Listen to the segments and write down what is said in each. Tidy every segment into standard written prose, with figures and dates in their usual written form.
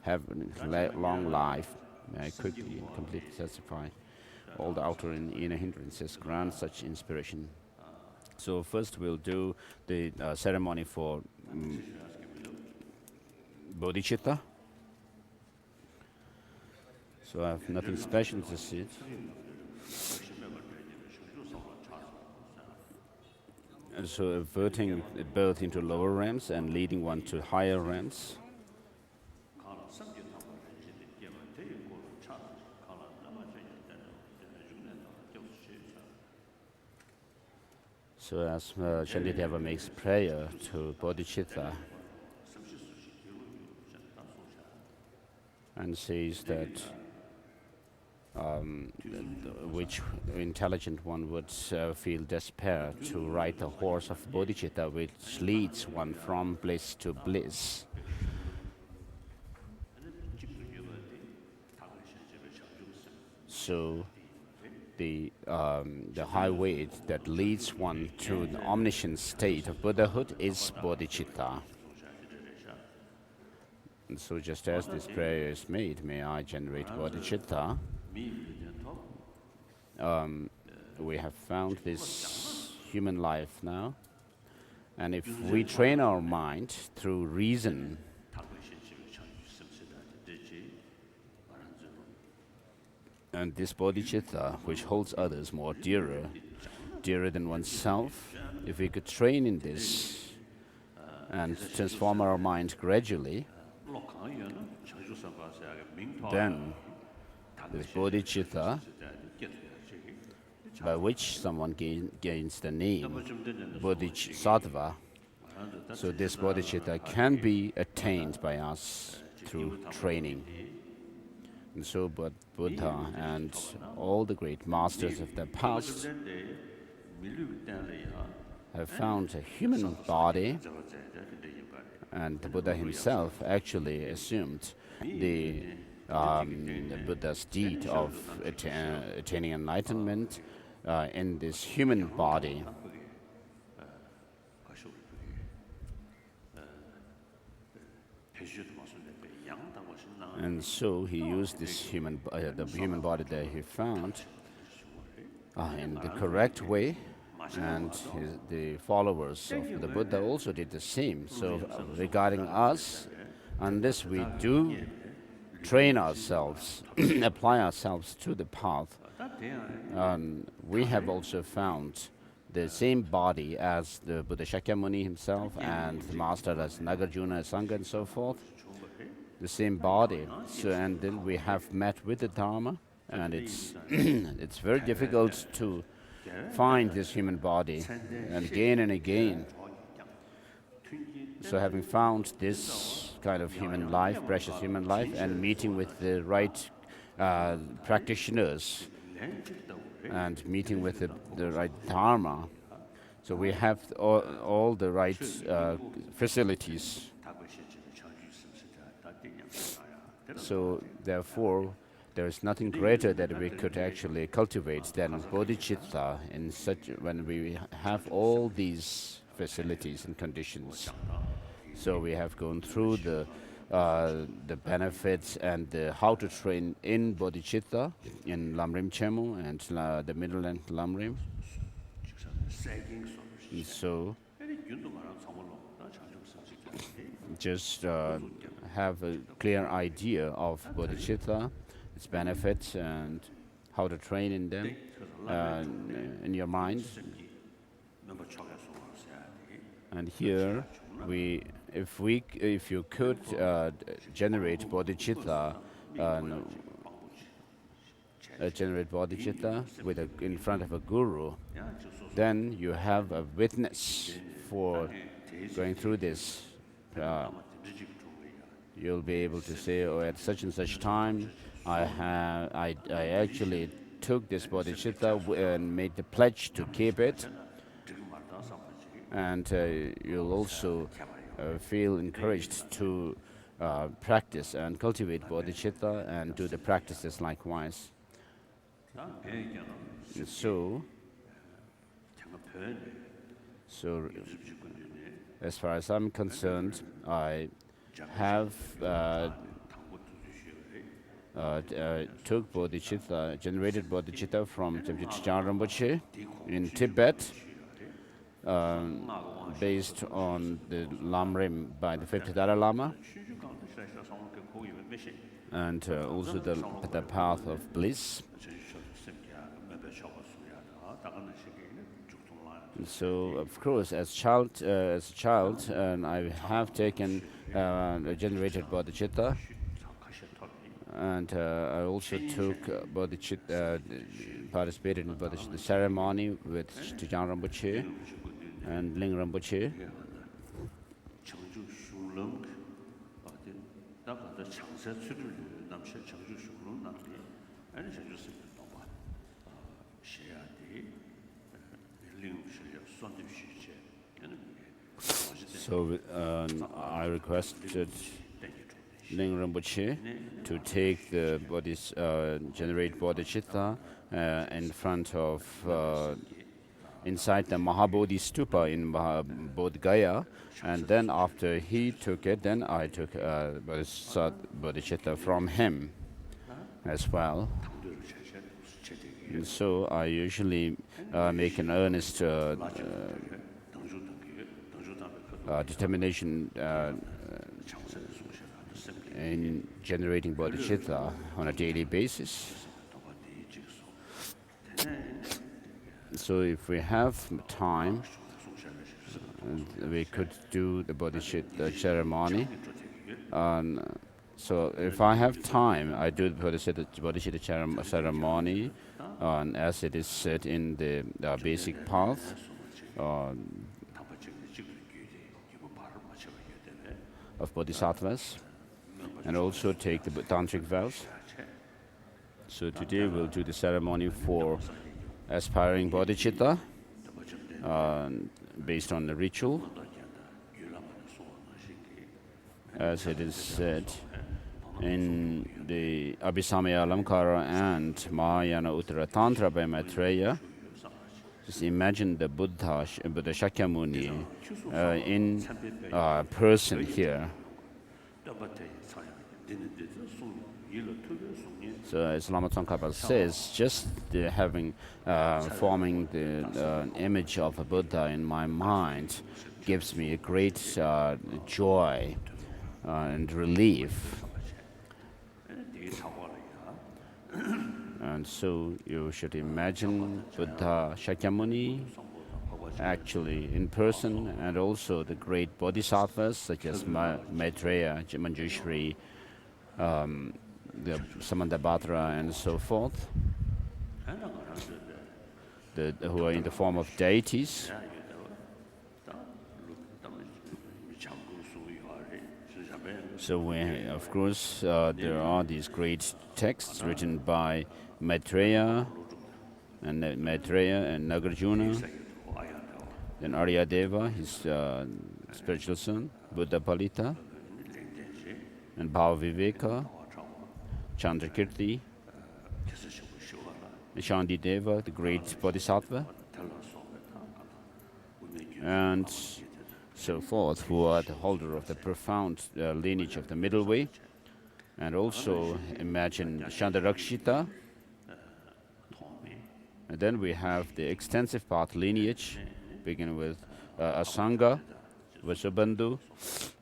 have a long life, quickly and completely satisfy all the outer and inner hindrances, grant such inspiration. So first we'll do the ceremony for bodhicitta. So I have nothing special to sit. And so averting birth into lower realms and leading one to higher realms. So as Shantideva makes prayer to bodhicitta and says that which intelligent one would feel despair to ride the horse of bodhicitta, which leads one from bliss to bliss. So the highway that leads one to the omniscient state of Buddhahood is bodhicitta. And so just as this prayer is made, may I generate bodhicitta. We have found this human life now, and if we train our mind through reason, and this bodhicitta, which holds others more dearer than oneself, if we could train in this and transform our mind gradually, then this bodhicitta, by which someone gains the name bodhisattva, so this bodhicitta can be attained by us through training. And so Buddha and all the great masters of the past have found a human body, and the Buddha himself actually assumed the Buddha's deed of attaining enlightenment in this human body. And so he used this the human body that he found in the correct way, and the followers of the Buddha also did the same. So regarding us, unless we do train ourselves, apply ourselves to the path, we have also found the same body as the Buddha Shakyamuni himself and the master as Nagarjuna, Sangha and so forth, the same body. So, and then we have met with the Dharma, and it's it's very difficult to find this human body and again. So having found this kind of human life, precious human life, and meeting with the right practitioners and meeting with the right Dharma, so we have all the right facilities. So therefore, there is nothing greater that we could actually cultivate than bodhicitta in such when we have all these facilities and conditions. So we have gone through the benefits and how to train in bodhicitta in Lamrim Chemu and the middle length Lamrim. And so just have a clear idea of bodhicitta, its benefits, and how to train in them in your mind. And here, if you could generate bodhicitta, in front of a guru, then you have a witness for going through this. You'll be able to say, oh, at such and such time, I actually took this bodhicitta and made the pledge to keep it. And you'll also feel encouraged to practice and cultivate bodhicitta and do the practices likewise. So as far as I'm concerned, I have took bodhicitta, generated bodhicitta from Jangchup Lamrim in Tibet, based on the Lamrim by the fifth Dalai Lama, and also the path of bliss. And so, of course, as a child, I have taken generated bodhicitta, and I also took participated in bodhicitta ceremony with Tujang Rinpoche and Ling Rinpoche. So I requested Ling Rinpoche to take the generate bodhicitta in front of inside the Mahabodhi stupa in Bodh Gaya, and then after he took it, then I took bodhicitta from him as well. And so I usually make an earnest determination in generating bodhicitta on a daily basis. So if we have time, we could do the bodhicitta ceremony. So if I have time, I do the bodhicitta ceremony as it is said in the basic path of bodhisattvas, and also take the tantric vows. So today we'll do the ceremony for aspiring bodhicitta based on the ritual, as it is said in the Abhisamaya Alamkara and Mahayana Uttara Tantra by Maitreya. Just imagine the Buddha Shakyamuni in person here. So as Lama Tsongkhapa says, just forming the image of a Buddha in my mind gives me a great joy and relief. And so you should imagine Buddha Shakyamuni actually in person, and also the great bodhisattvas such as Maitreya, Manjushri, the Samandabhadra, and so forth, who are in the form of deities. So of course, there are these great texts written by Maitreya and Nagarjuna, then Aryadeva, his spiritual son, Buddha Palita, and Bhavaviveka, Chandrakirti, Shandideva, the great bodhisattva, and so forth, who are the holder of the profound lineage of the middle way. And also imagine Chandarakshita. And then we have the extensive path lineage, beginning with Asanga, Vasubandhu,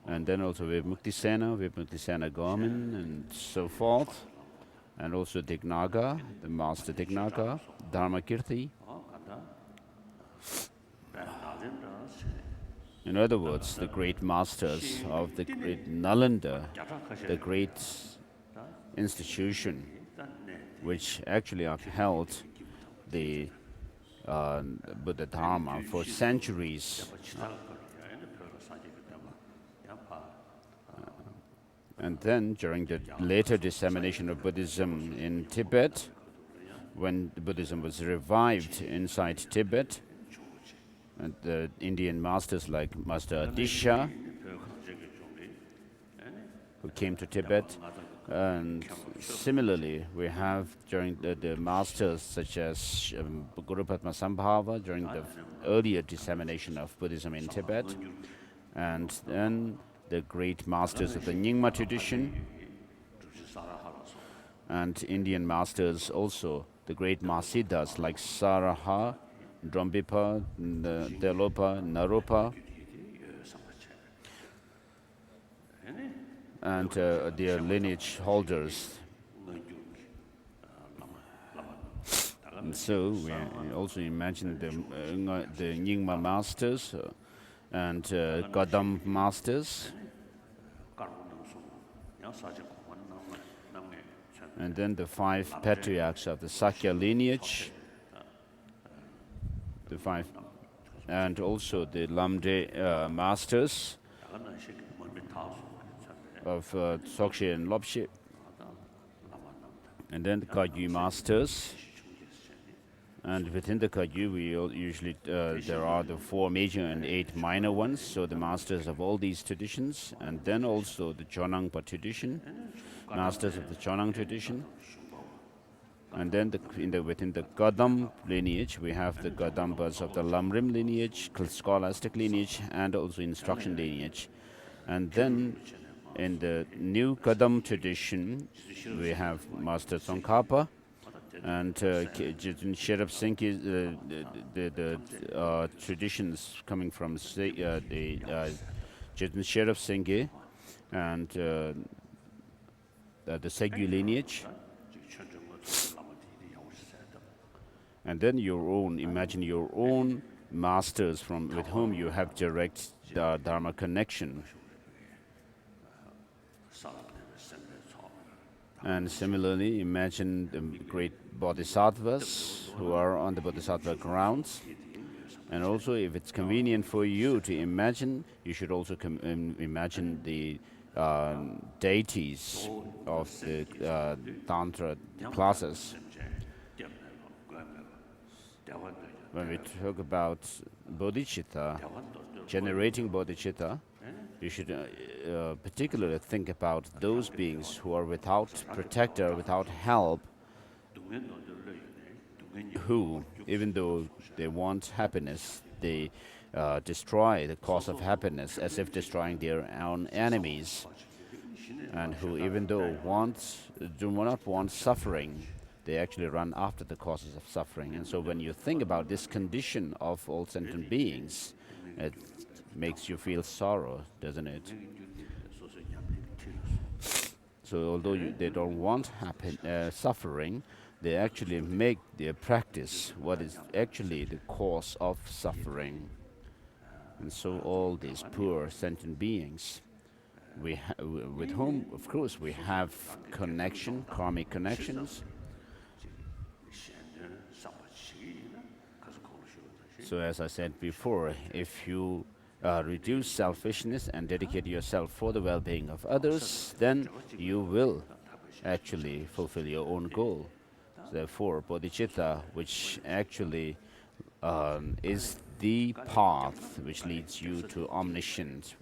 and then also Vipmuktisena Gomin, and so forth. And also Dignaga, the master Dignaga, Dharmakirti. In other words, the great masters of the great Nalanda, the great institution which actually upheld the Buddha Dharma for centuries. And then during the later dissemination of Buddhism in Tibet, when Buddhism was revived inside Tibet, and the Indian masters like Master Adisha, who came to Tibet, and similarly we have during the masters such as Guru Padmasambhava during the earlier dissemination of Buddhism in Tibet, and then the great masters of the Nyingma tradition, and Indian masters also, the great Mahasiddhas like Saraha, Drambipa, Delopa, Naropa, and their lineage holders. And so we also imagine the Nyingma masters and Gadam masters, and then the 5 patriarchs of the Sakya lineage, the 5, and also the Lamde masters of Sokshe and Lobshe, and then the Kagyu masters. And within the Kagyu, we usually there are the 4 major and 8 minor ones. So the masters of all these traditions, and then also the Chonangpa tradition, masters of the Chonang tradition, and then within the Gadam lineage, we have the Gadampas of the Lamrim lineage, scholastic lineage, and also instruction lineage. And then in the new Gadam tradition, we have Master Tsongkhapa, and Jitun Sherab Singhi, the traditions coming from the Jitun Sherab Singhi and the Segyu lineage. And then imagine your own masters with whom you have direct Dharma connection. And similarly, imagine the great bodhisattvas who are on the bodhisattva grounds. And also, if it's convenient for you to imagine, you should also imagine the deities of the Tantra classes. When we talk about bodhicitta, generating bodhicitta, you should particularly think about those beings who are without protector, without help, who, even though they want happiness, they destroy the cause of happiness as if destroying their own enemies, and who, even though do not want suffering, they actually run after the causes of suffering. And so when you think about this condition of all sentient beings, it makes you feel sorrow, doesn't it? So although they don't want suffering, they actually make their practice what is actually the cause of suffering. And so all these poor sentient beings, with whom, of course, we have connection, karmic connections. So as I said before, if you reduce selfishness and dedicate yourself for the well-being of others, then you will actually fulfill your own goal. Therefore, bodhicitta, which actually is the path which leads you to omniscience,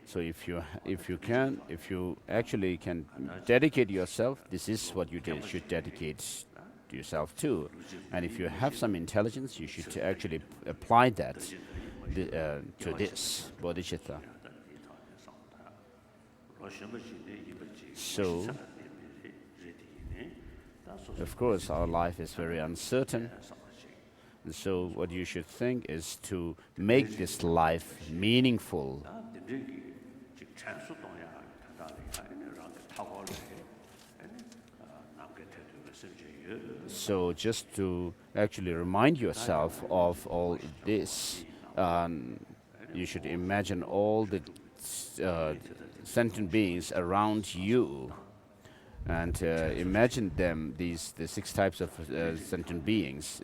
so if you actually can dedicate yourself, this is what you should dedicate yourself to. And if you have some intelligence, you should actually apply that to this bodhicitta. So, of course, our life is very uncertain. And so what you should think is to make this life meaningful. So just to actually remind yourself of all this, you should imagine all the sentient beings around you, and imagine them, the 6 types of sentient beings,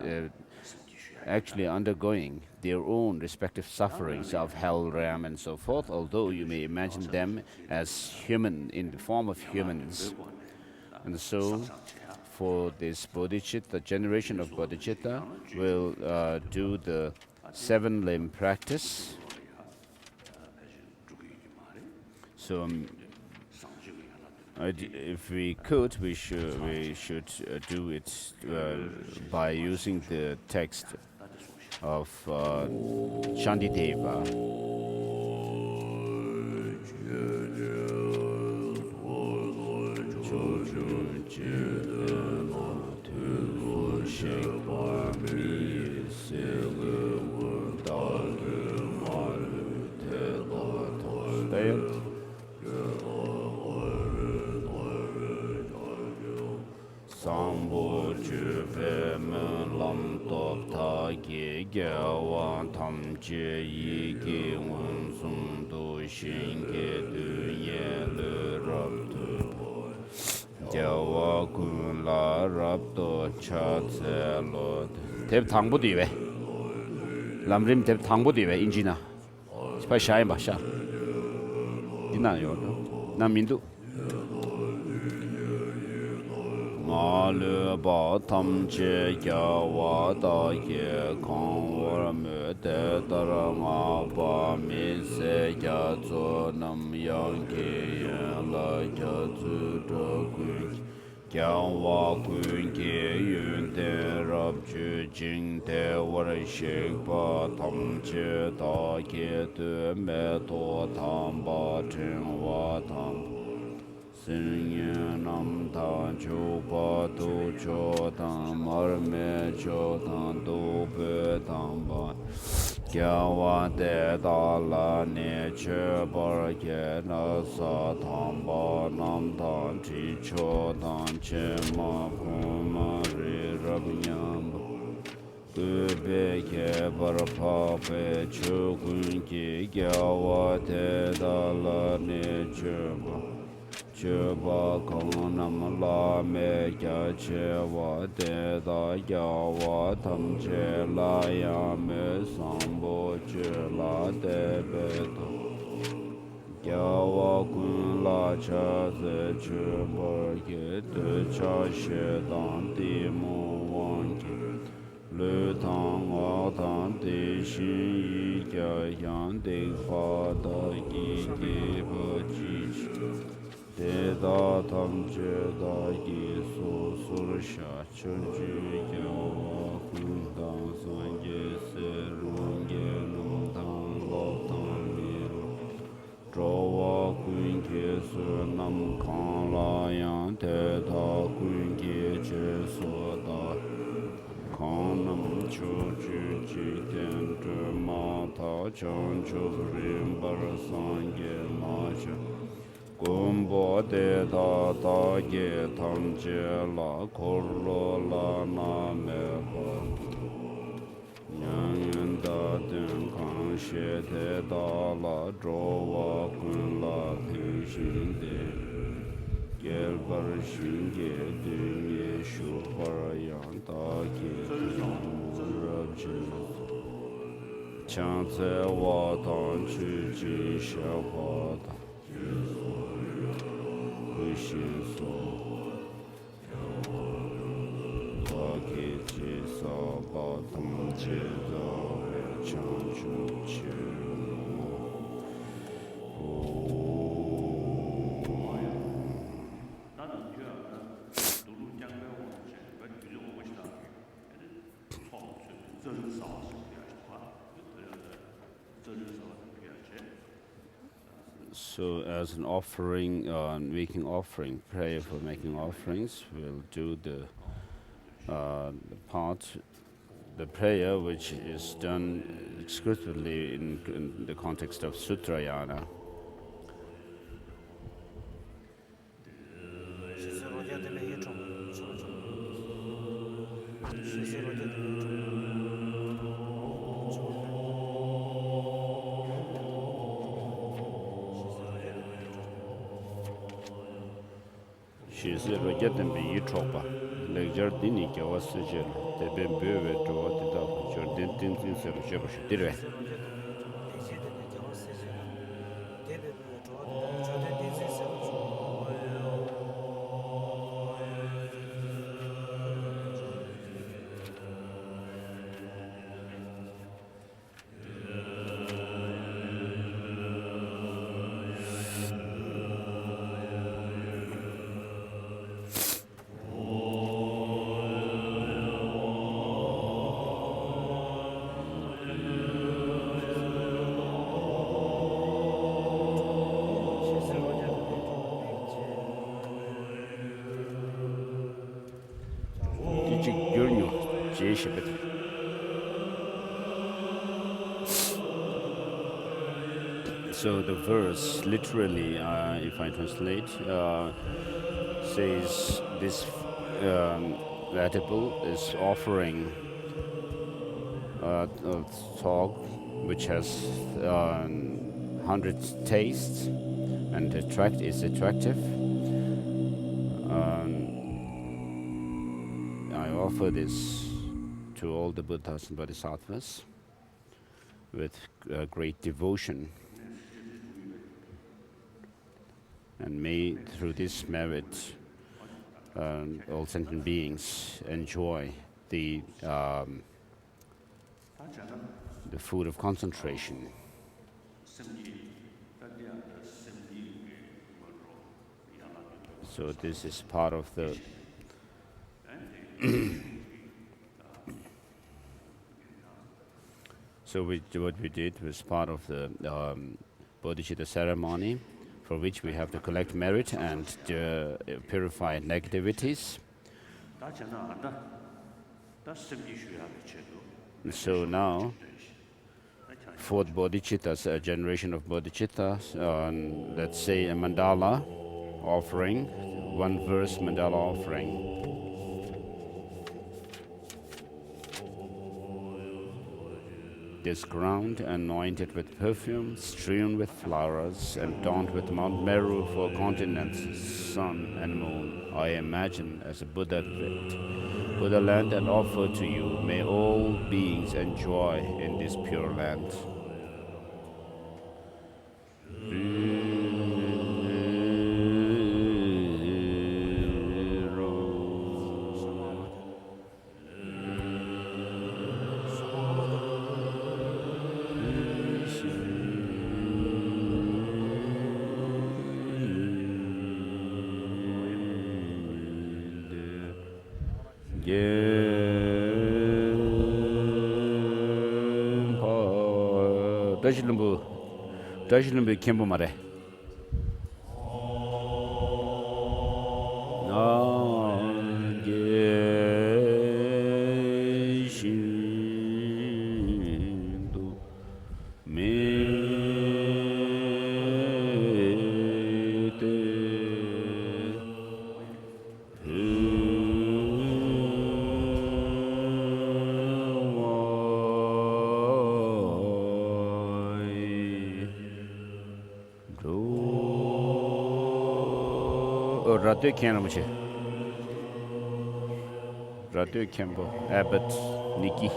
actually undergoing their own respective sufferings of hell, ram, and so forth, although you may imagine them as human, in the form of humans. And so for this bodhicitta, the generation of bodhicitta will do the 7-limb practice. So if we could, we should do it by using the text of Shantideva. Sambo Jupe Lam Top Taki Gyawan Tam Je Yi Ki Wun Sum Du Shin Ke Du Ye Lu Rab Tu Gyawa Kun La Rab Do Cha Tse Lo Tep Tangbu Di We Lamrim Tep Tangbu Di We Injina Spa Shai Ba Sha Dina Yo Na Mindu Ma le ba tam che kya wa da ye kong war me de dara nga ba mi se kya zo nam yang ke yen la kya zu do gun kya wa gun ke yun de rab ju jing de war shik ba tam che da ke de me to tam ba chen wa tam Singye nam ta chu pa tu cho tam mar me cho tam tu pe tam pa kya wa de da la ne che par ke na sa tam pa nam ta chi cho tam che ma pu ma ri rab nyam tu pe ke par pa pe chu kun ki kya wa de da la ne che pa Chuba kong nam la me kya che wa de da ya wa tam che la ya me sambo che la de be to kya wa kun la cha ze che ba ke de cha she dan di mo wang ki le tang wa tang de xin yi kya yang de fa da ki de ba ji De da tam che da ki su sur sha chun ju ya wa kun dang san ye se rung ye nung dang lo dang mi ru zho wa kun ke su nam kang la yang te da kun ke che su da kang nam chu ju ji ten zhe ma ta chang chu rin bar san ye ma cha Gumbo de da da ye tam je la kor lo la na me ba Yang yin da den kang she de da la zho wa kun la ten xin de Gel bar xin ye de ye shu bar yang da ye yang rab je Chang tse wa tang chu ji she pa da Xin so Ba ke che sa ba tam che da we chang chu che So as an offering, making offering, prayer for making offerings, we'll do the the prayer which is done exclusively in the context of Sutrayana. She said, "We get them be you tropa. Like Jardini, was suggested. They've been buried to what the dog. Jordan didn't say, did we? So the verse literally, if I translate, says this edible is offering a thog which has 100 tastes and is attractive. I offer this to all the Buddhas and Bodhisattvas with great devotion. And may, through this merit, all sentient beings enjoy the food of concentration. So this is part of the so what we did was part of the bodhicitta ceremony, for which we have to collect merit and purify negativities. So now, fourth bodhicittas, a generation of bodhicittas, let's say a mandala offering, one verse mandala offering. This ground anointed with perfume, strewn with flowers, and adorned with Mount Meru, four continents, sun and moon, I imagine as a Buddha land and offer to you. May all beings enjoy in this pure land. Dajilumbu Kimbo Mare. Radio Kianamuchi. Radio Kimbo, Abbott, Nikki.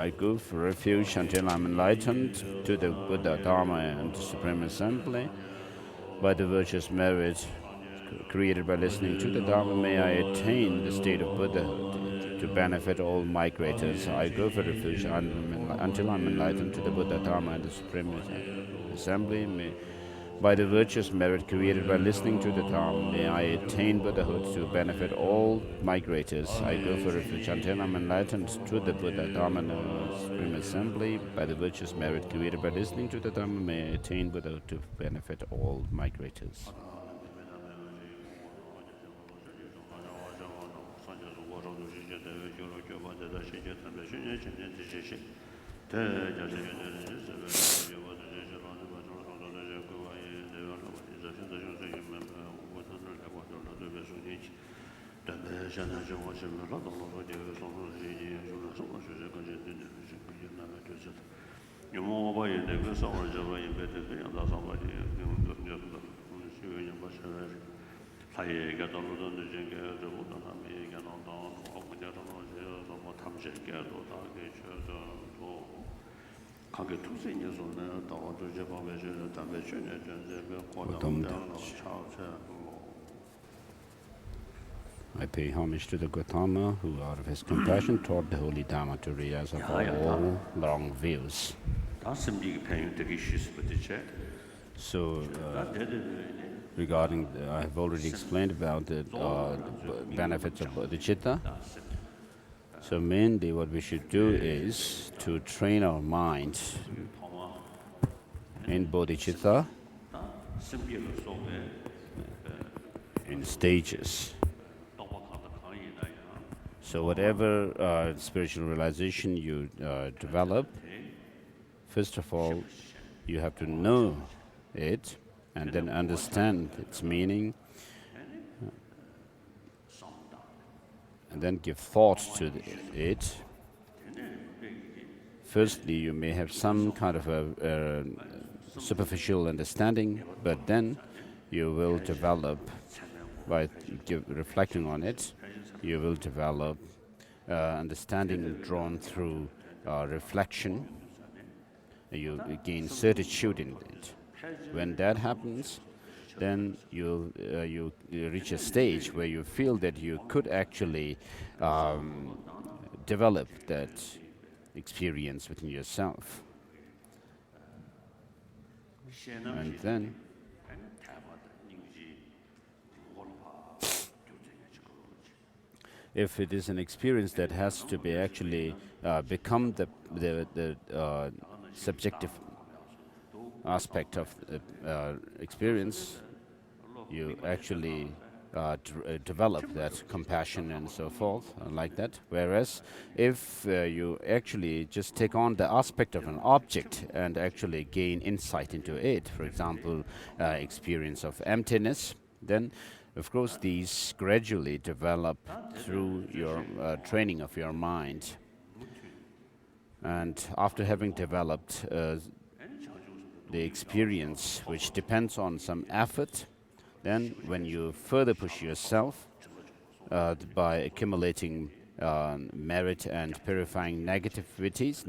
I go for refuge until I'm enlightened to the Buddha, Dharma, and the Supreme Assembly. By the virtuous merit created by listening to the Dharma, may I attain the state of Buddhahood to benefit all migrators. I go for refuge until I'm enlightened to the Buddha, Dharma, and the Supreme Assembly. By the virtuous merit created by listening to the Dharma, may I attain Buddhahood to benefit all migrators. I go for refuge until I'm enlightened to the Buddha, Dharma, and the Supreme Assembly. By the virtuous merit created by listening to the Dharma, may I attain Buddhahood to benefit all migrators. I pay homage to the Gautama, who out of his compassion taught the holy Dhamma to realize of all wrong views. So, regarding, I have already explained about the benefits of bodhicitta. So mainly what we should do is to train our mind in bodhicitta in stages. So whatever spiritual realization you develop, first of all, you have to know it and then understand its meaning, and then give thought to it. Firstly, you may have some kind of a superficial understanding, but then you will develop, by reflecting on it, you will develop understanding drawn through reflection. You gain certitude in it. When that happens, then you reach a stage where you feel that you could actually develop that experience within yourself. And then if it is an experience that has to be actually become the subjective aspect of the experience, you actually develop that compassion and so forth, like that. Whereas if you actually just take on the aspect of an object and actually gain insight into it, for example, experience of emptiness, then of course these gradually develop through your training of your mind. And after having developed the experience, which depends on some effort, then when you further push yourself by accumulating merit and purifying negativities,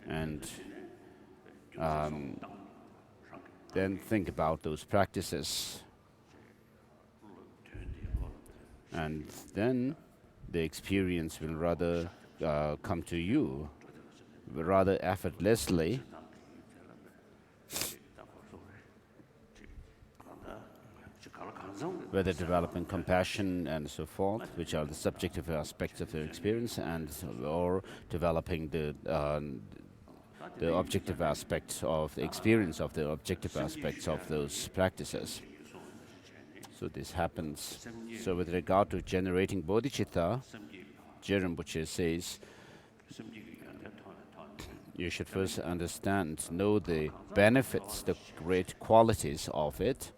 and then think about those practices, and then the experience will rather come to you rather effortlessly. Whether developing compassion and so forth, which are the subjective aspects of their experience, and or developing the objective aspects of the experience of the objective aspects of those practices. So this happens. So with regard to generating bodhicitta, Rinpoche says, you should first understand, know the benefits, the great qualities of it,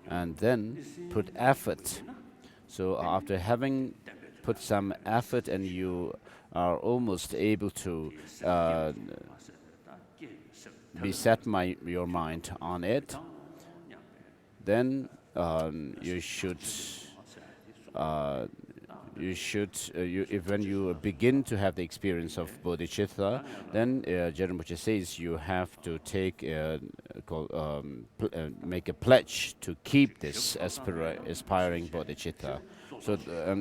and then put effort. So after having put some effort and you are almost able to beset your mind on it, then you should, when you begin to have the experience of bodhicitta, then Rinpoche says you have to take make a pledge to keep this aspiring bodhicitta. So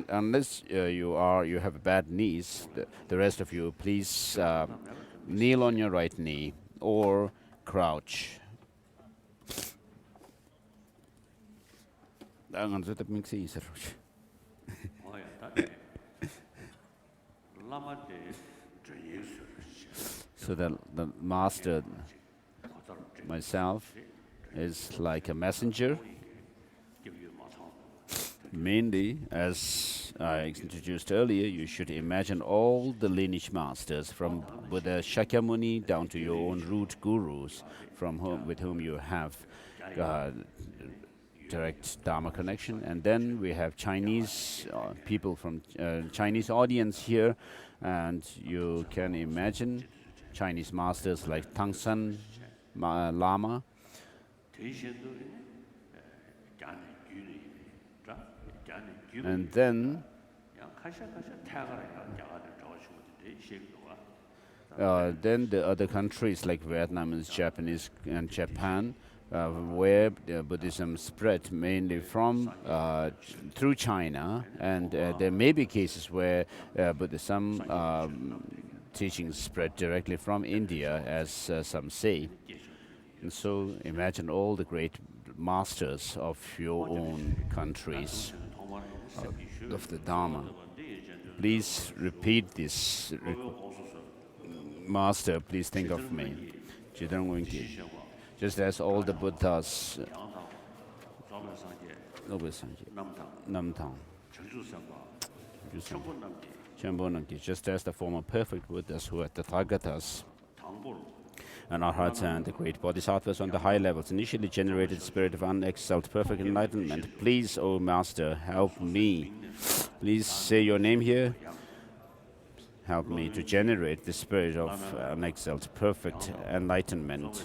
unless you have bad knees, the rest of you, please kneel on your right knee or crouch. So the master, myself, is like a messenger. Mainly, as I introduced earlier, you should imagine all the lineage masters, from Buddha Shakyamuni down to your own root gurus, with whom you have direct Dharma connection. And then we have Chinese people from Chinese audience here, and you can imagine Chinese masters like Tangsan Lama. And then the other countries like Vietnam and Japanese and Japan, where Buddhism spread mainly from through China, and there may be cases where Buddhism teachings spread directly from India, as some say. And so imagine all the great masters of your own countries, of the Dharma. Please repeat this. Master, please think of me. Just as all the Buddhas, Namtang, just as the former perfect Buddhas who are the Tathagatas and Arhats and the great Bodhisattvas on the high levels initially generated the spirit of unexcelled perfect enlightenment. Please, O Master, help me. Please say your name here. Help me to generate the spirit of unexcelled perfect enlightenment.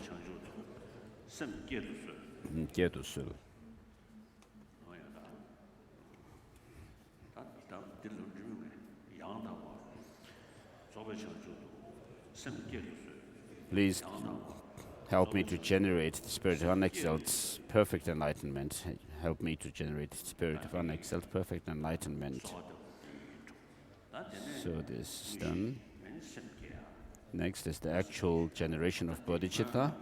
Please help me to generate the spirit of unexcelled perfect enlightenment. Help me to generate the spirit of unexcelled perfect enlightenment. So this is done. Next is the actual generation of bodhicitta.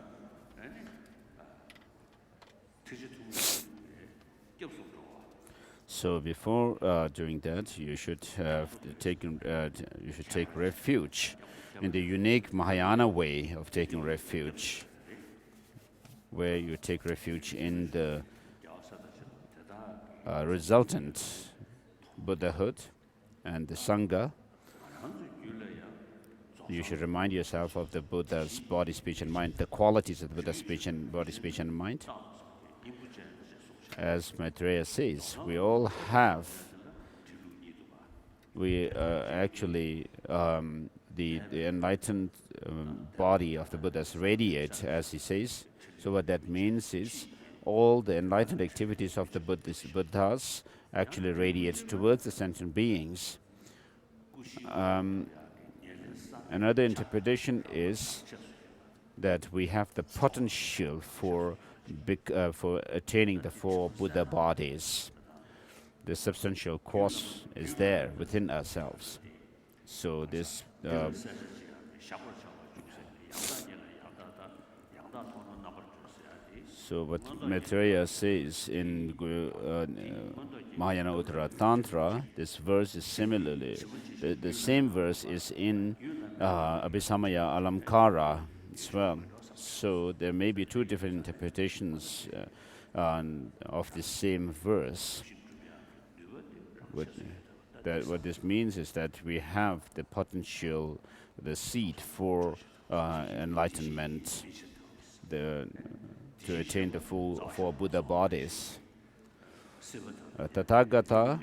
So before doing that, you should have taken. You should take refuge in the unique Mahayana way of taking refuge, where you take refuge in the resultant Buddhahood and the Sangha. You should remind yourself of the Buddha's body, speech, and mind, the qualities of the Buddha's speech and body, speech, and mind. As Maitreya says, we all have, actually, the enlightened body of the Buddhas radiate, as he says. So what that means is all the enlightened activities of the Buddhas actually radiate towards the sentient beings. Another interpretation is that we have the potential for attaining the 4 Buddha bodies. The substantial cause is there within ourselves. So this so what Maitreya says in Mahayana Uttara Tantra, this verse is similarly, the same verse is in Abhisamaya Alamkara as well. So there may be 2 different interpretations of the same verse. What this means is that we have the potential, the seed for enlightenment, to attain the full 4 Buddha bodies. Tathagata,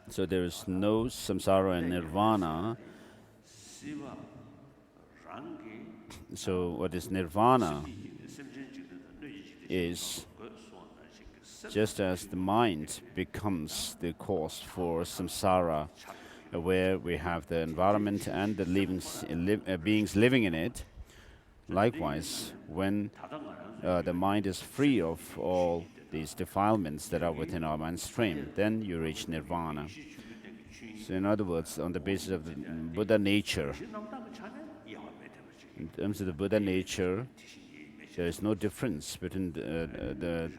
so there is no samsara and nirvana. So what is nirvana is just as the mind becomes the cause for samsara, where we have the environment and the beings living in it. Likewise, when the mind is free of all these defilements that are within our mind stream, then you reach nirvana. So in other words, on the basis of the Buddha nature, in terms of the Buddha nature, there is no difference between the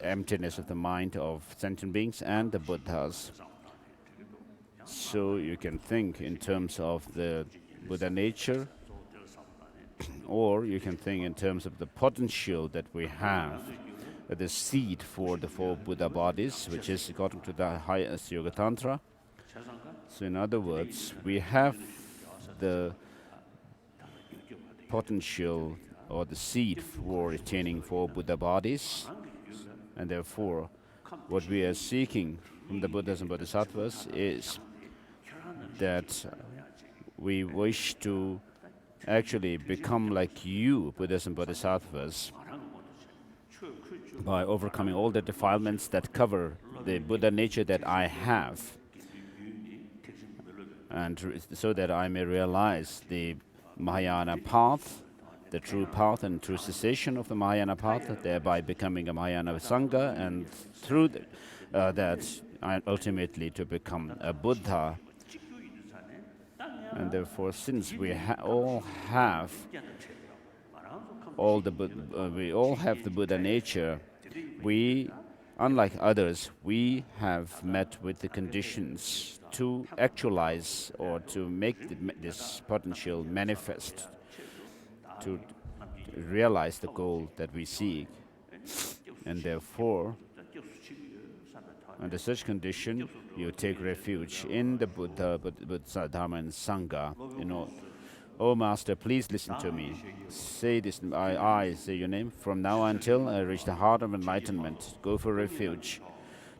emptiness of the mind of sentient beings and the Buddhas. So you can think in terms of the Buddha nature, or you can think in terms of the potential that we have, the seed for the 4 Buddha bodies, which is according to the highest Yoga Tantra. So in other words, we have the potential or the seed for attaining 4 Buddha bodies, and therefore what we are seeking from the Buddhas and Bodhisattvas is that we wish to actually become like you, Buddhas and Bodhisattvas, by overcoming all the defilements that cover the Buddha nature that I have, and so that I may realize the Mahayana path, the true path and true cessation of the Mahayana path, thereby becoming a Mahayana Sangha, and through that I ultimately to become a Buddha. And therefore, since we all have the Buddha nature, we, unlike others, we have met with the conditions to actualize or to make this potential manifest, to realize the goal that we seek. And therefore, under such condition, you take refuge in the Buddha, Dharma, and Sangha. Oh Master, please listen to me. Say this, I say your name. From now until I reach the heart of enlightenment, go for refuge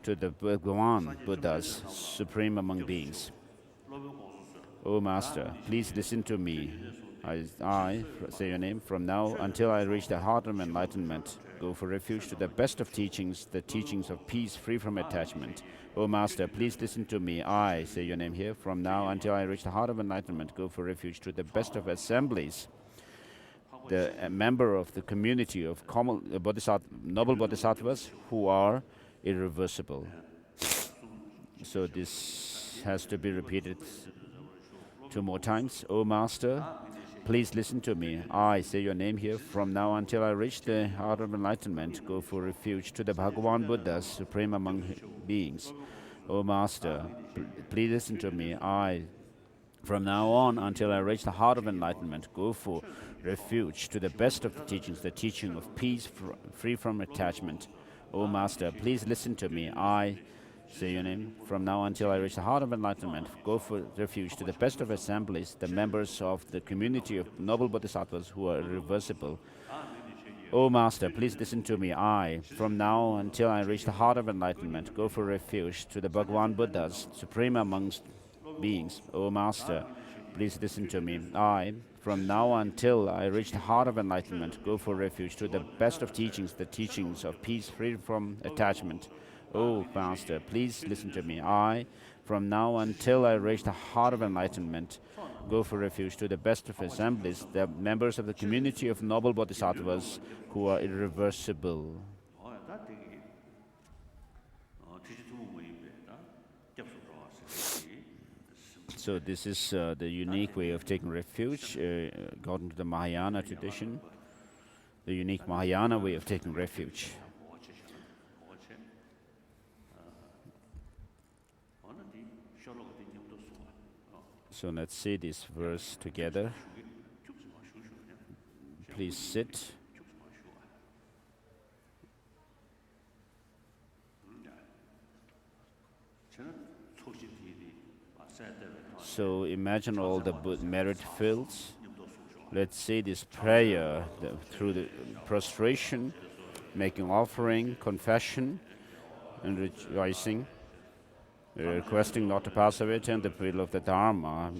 to the Bhagawan Buddhas, supreme among beings. Oh Master, please listen to me. I say your name. From now until I reach the heart of enlightenment, go for refuge to the best of teachings, the teachings of peace free from attachment. Oh Master, please listen to me. I say your name here. From now until I reach the heart of enlightenment, go for refuge to the best of assemblies, the member of the community of noble bodhisattvas who are irreversible. So this has to be repeated 2 more times. Oh Master, please listen to me. I say your name here. From now until I reach the heart of enlightenment, go for refuge to the Bhagawan Buddhas, supreme among beings. O Master, please listen to me. I, from now on until I reach the heart of enlightenment, go for refuge to the best of the teachings, the teaching of peace free from attachment. O Master, please listen to me. I say your name. From now until I reach the heart of enlightenment, go for refuge to the best of assemblies, the members of the community of noble bodhisattvas who are irreversible. O Master, please listen to me. I, from now until I reach the heart of enlightenment, go for refuge to the Bhagawan Buddhas, supreme amongst beings. O Master, please listen to me. I, from now until I reach the heart of enlightenment, go for refuge to the best of teachings, the teachings of peace free from attachment. Oh, Master, please listen to me. I, from now until I reach the heart of enlightenment, go for refuge to the best of assemblies, the members of the community of noble bodhisattvas who are irreversible. So this is the unique way of taking refuge, according to the Mahayana tradition, the unique Mahayana way of taking refuge. So let's say this verse together. Please sit. So imagine all the merit fields. Let's say this prayer through the prostration, making offering, confession, and rejoicing. Requesting not to pass away, turn the wheel of the Dharma.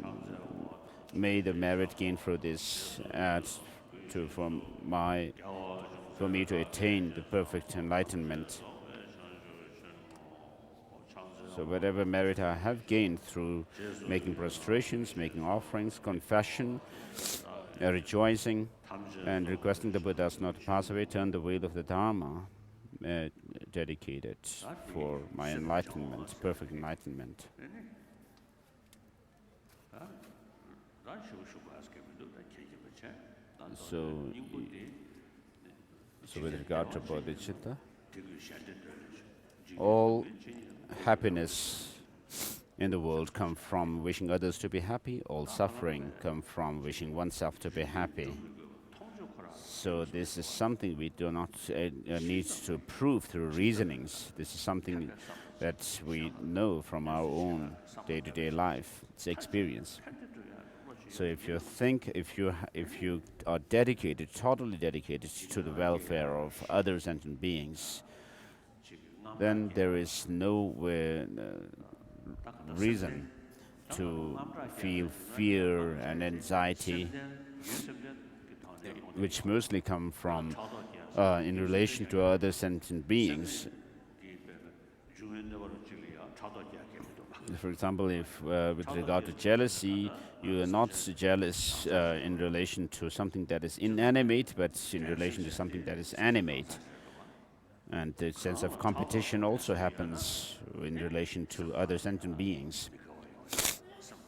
May the merit gained through this add for me to attain the perfect enlightenment. So whatever merit I have gained through making prostrations, making offerings, confession, rejoicing, and requesting the Buddhas not to pass away, turn the wheel of the Dharma. Dedicated for my enlightenment, perfect enlightenment. So with regard to bodhicitta, all happiness in the world come from wishing others to be happy. All suffering come from wishing oneself to be happy. So this is something we do not need to prove through reasonings. This is something that we know from our own day-to-day life. It's experience. So if you are dedicated, totally dedicated to the welfare of other sentient beings, then there is no reason to feel fear and anxiety, which mostly come from in relation to other sentient beings. For example, if with regard to jealousy, you are not jealous in relation to something that is inanimate, but in relation to something that is animate. And the sense of competition also happens in relation to other sentient beings.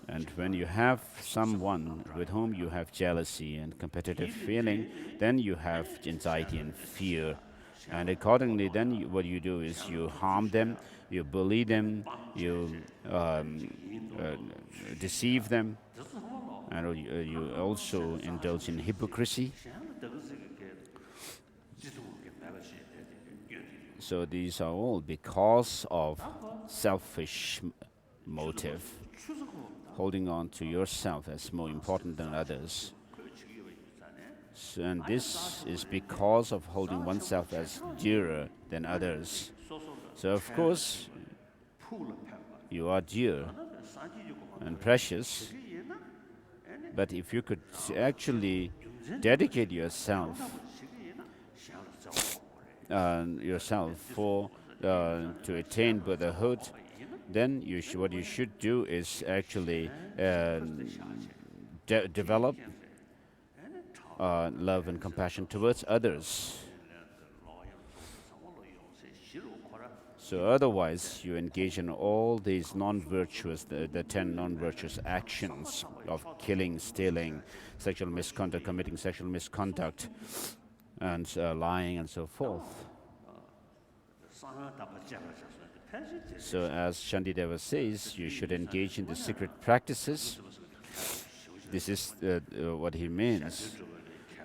And when you have someone with whom you have jealousy and competitive feeling, then you have anxiety and fear. And accordingly, then what you do is you harm them, you bully them, you deceive them, and you also indulge in hypocrisy. So these are all because of selfish motive, holding on to yourself as more important than others. So, and this is because of holding oneself as dearer than others. So of course, you are dear and precious, but if you could actually dedicate yourself for to attain Buddhahood, then what you should do is actually develop love and compassion towards others. So otherwise, you engage in all these non-virtuous, the 10 non-virtuous actions of killing, stealing, sexual misconduct, committing sexual misconduct, and lying and so forth. So as Shantideva says, you should engage in the secret practices. This is what he means.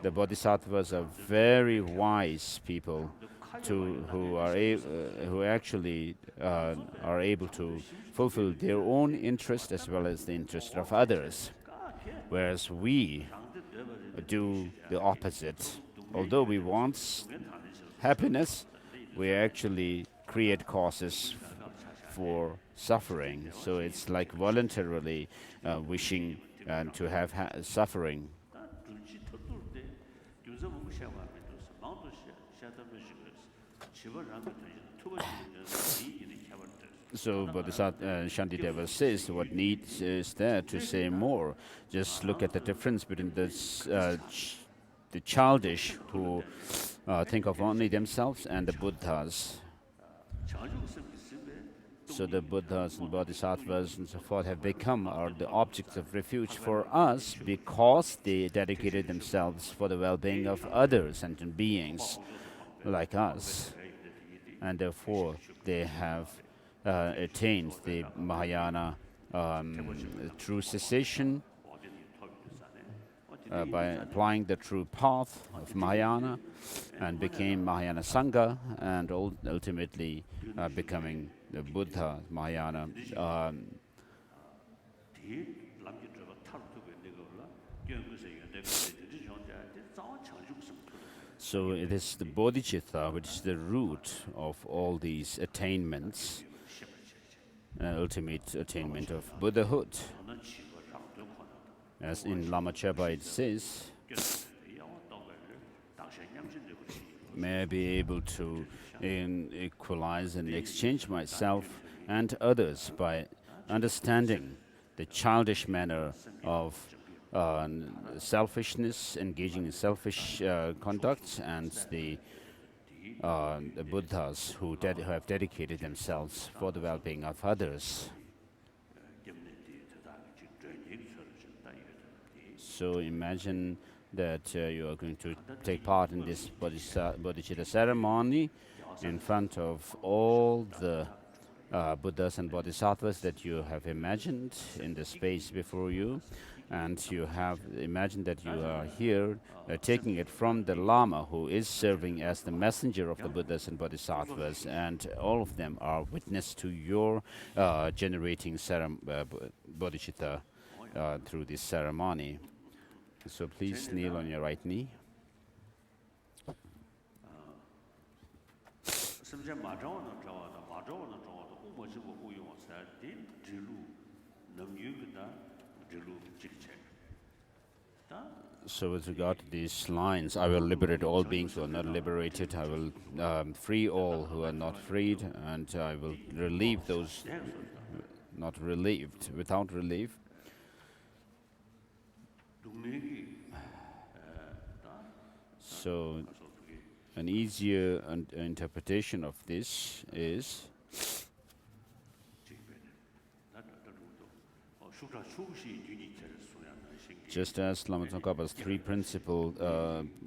The bodhisattvas are very wise people who actually are able to fulfill their own interest as well as the interest of others, whereas we do the opposite. Although we want happiness, we actually create causes for suffering. So it's like voluntarily wishing to have suffering. So Bodhisattva Shantideva says what needs is there to say more. Just look at the difference between the childish who think of only themselves and the Buddhas. So the Buddhas and Bodhisattvas and so forth have become the objects of refuge for us because they dedicated themselves for the well-being of other sentient beings like us. And therefore they have attained the Mahayana true cessation by applying the true path of Mahayana, and became Mahayana Sangha, and ultimately becoming the Buddha Mahayana. So it is the bodhicitta which is the root of all these attainments, ultimate attainment of Buddhahood. As in Lama Chöpa it says, may I be able to equalize and exchange myself and others by understanding the childish manner of selfishness, engaging in selfish conduct, and the Buddhas who have dedicated themselves for the well-being of others. So imagine that you are going to take part in this bodhicitta ceremony in front of all the Buddhas and Bodhisattvas that you have imagined in the space before you. And you have imagined that you are here taking it from the Lama, who is serving as the messenger of the Buddhas and Bodhisattvas, and all of them are witness to your generating bodhicitta through this ceremony. So please kneel on your right knee. So with regard to these lines, I will liberate all beings who are not liberated, I will free all who are not freed, and I will relieve those not relieved, without relief. So an easier interpretation of this is just as Lama Tsongkhapa's three principal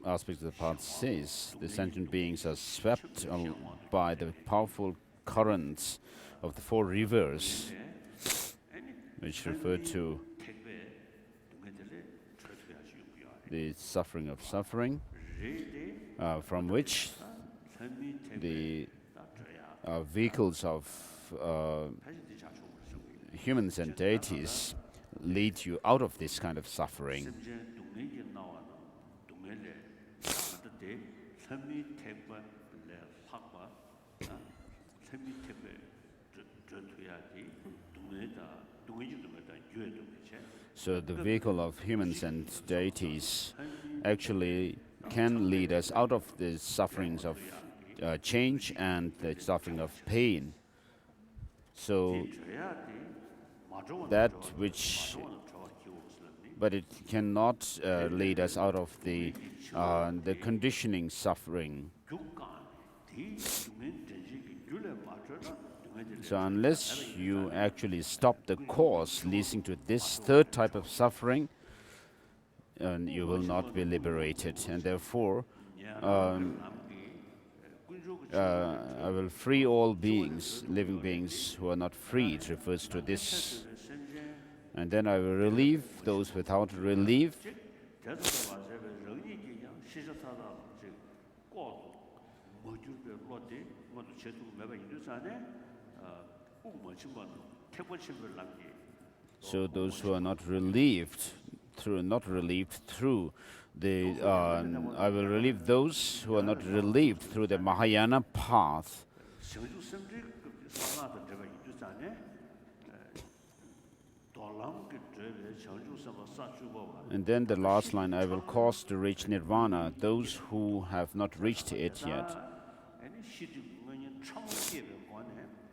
aspects of the path says, the sentient beings are swept by the powerful currents of the four rivers, which refer to the suffering of suffering, from which the vehicles of humans and deities lead you out of this kind of suffering. So the vehicle of humans and deities actually can lead us out of the sufferings of change and the suffering of pain. So that which, but it cannot lead us out of the conditioning suffering. So unless you actually stop the cause leading to this third type of suffering, you will not be liberated. And therefore, I will free all beings, living beings who are not freed, refers to this. And then I will relieve those without relief. So those who are not relieved through the I will relieve those who are not relieved through the Mahayana path. And then the last line, I will cause to reach nirvana those who have not reached it yet.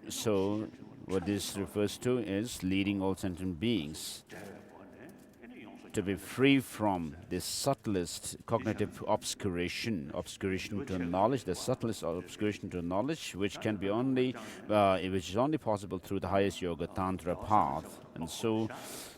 So what this refers to is leading all sentient beings to be free from the subtlest cognitive obscuration to knowledge, the subtlest obscuration to knowledge, which can be only, which is only possible through the highest yoga tantra path. And so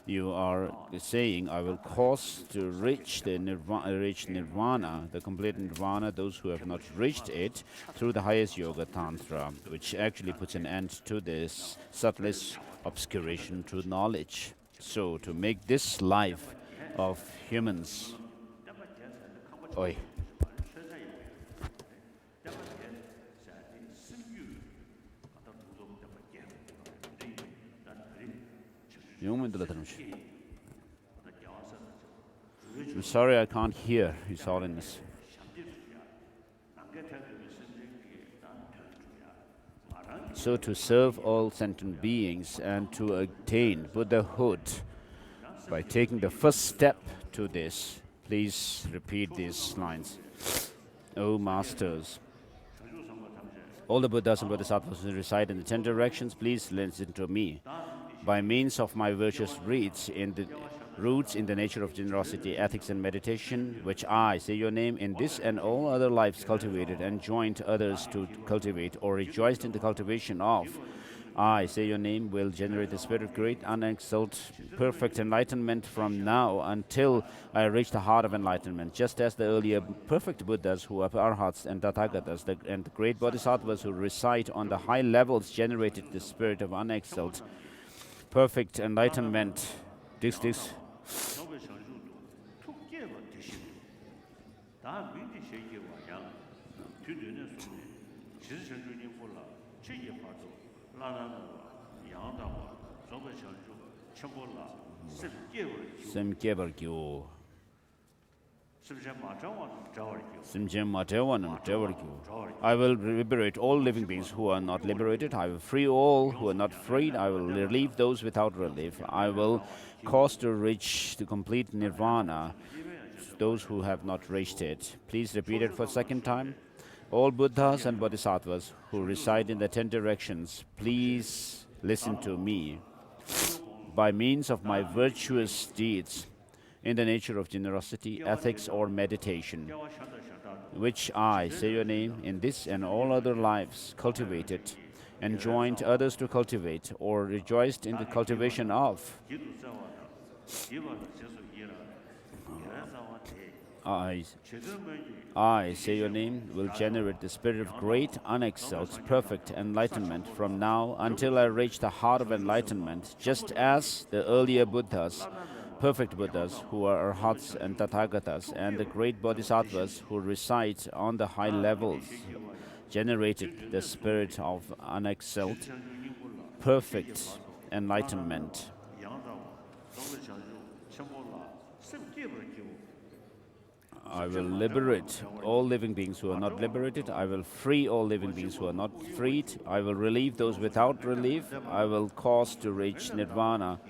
you are saying, I will cause to reach the nirvana, the complete nirvana, those who have not reached it through the highest yoga tantra, which actually puts an end to this subtlest obscuration to knowledge. So to make this life of humans, I'm sorry I can't hear, His Holiness. So to serve all sentient beings and to attain Buddhahood, by taking the first step to this, please repeat these lines. O Masters, all the Buddhas and Bodhisattvas who reside in the 10 directions, please listen to me. By means of my virtuous roots in the nature of generosity, ethics, and meditation, which I say your name in this and all other lives cultivated and joined others to cultivate or rejoiced in the cultivation of, I say your name will generate the spirit of great, unexalted, perfect enlightenment from now until I reach the heart of enlightenment, just as the earlier perfect Buddhas who are Arhats and Tathagatas and the great Bodhisattvas who reside on the high levels generated the spirit of unexalted, perfect enlightenment. This. I will liberate all living beings who are not liberated. I will free all who are not freed. I will relieve those without relief. I will cause to reach the complete nirvana those who have not reached it. Please repeat it for a second time. All Buddhas and Bodhisattvas who reside in the 10 directions, please listen to me. By means of my virtuous deeds in the nature of generosity, ethics, or meditation, which I, say your name, in this and all other lives cultivated, enjoined others to cultivate, or rejoiced in the cultivation of, I, say your name, will generate the spirit of great, unexcelled, perfect enlightenment from now until I reach the heart of enlightenment, just as the earlier Buddhas, perfect Buddhas, who are Arhats and Tathagatas, and the great Bodhisattvas who reside on the high levels, generated the spirit of unexcelled, perfect enlightenment. I will liberate all living beings who are not liberated. I will free all living beings who are not freed. I will relieve those without relief. I will cause to reach nirvana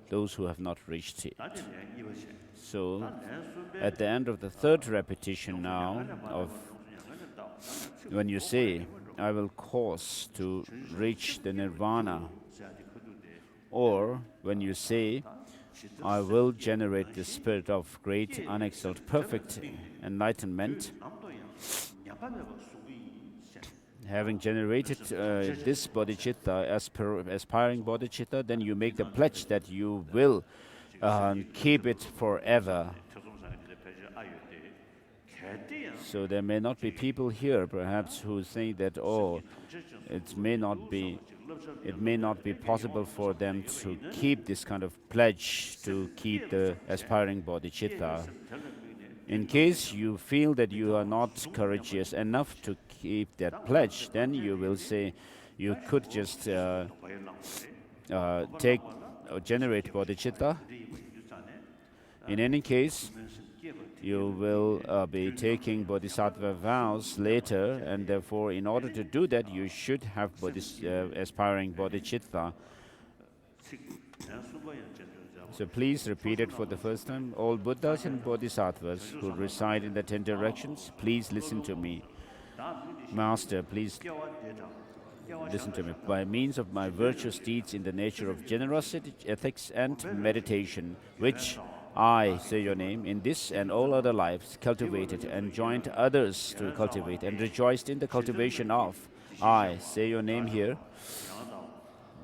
those who have not reached it. So, at the end of the third repetition now, of when you say, I will cause to reach the nirvana, or when you say, I will generate the spirit of great, unexcelled, perfect enlightenment. Having generated this bodhicitta, aspiring bodhicitta, then you make the pledge that you will keep it forever. So there may not be people here, perhaps, who think that, oh, it may not be possible for them to keep this kind of pledge to keep the aspiring bodhicitta. In case you feel that you are not courageous enough to keep that pledge, then you will say you could just generate bodhicitta. In any case, you will be taking bodhisattva vows later, and therefore, in order to do that, you should have aspiring bodhicitta. So please repeat it for the first time. All Buddhas and Bodhisattvas who reside in the 10 directions, please listen to me. Master, please listen to me. By means of my virtuous deeds in the nature of generosity, ethics, and meditation, which I, say your name, in this and all other lives cultivated, enjoined others to cultivate, and rejoiced in the cultivation of, I, say your name here,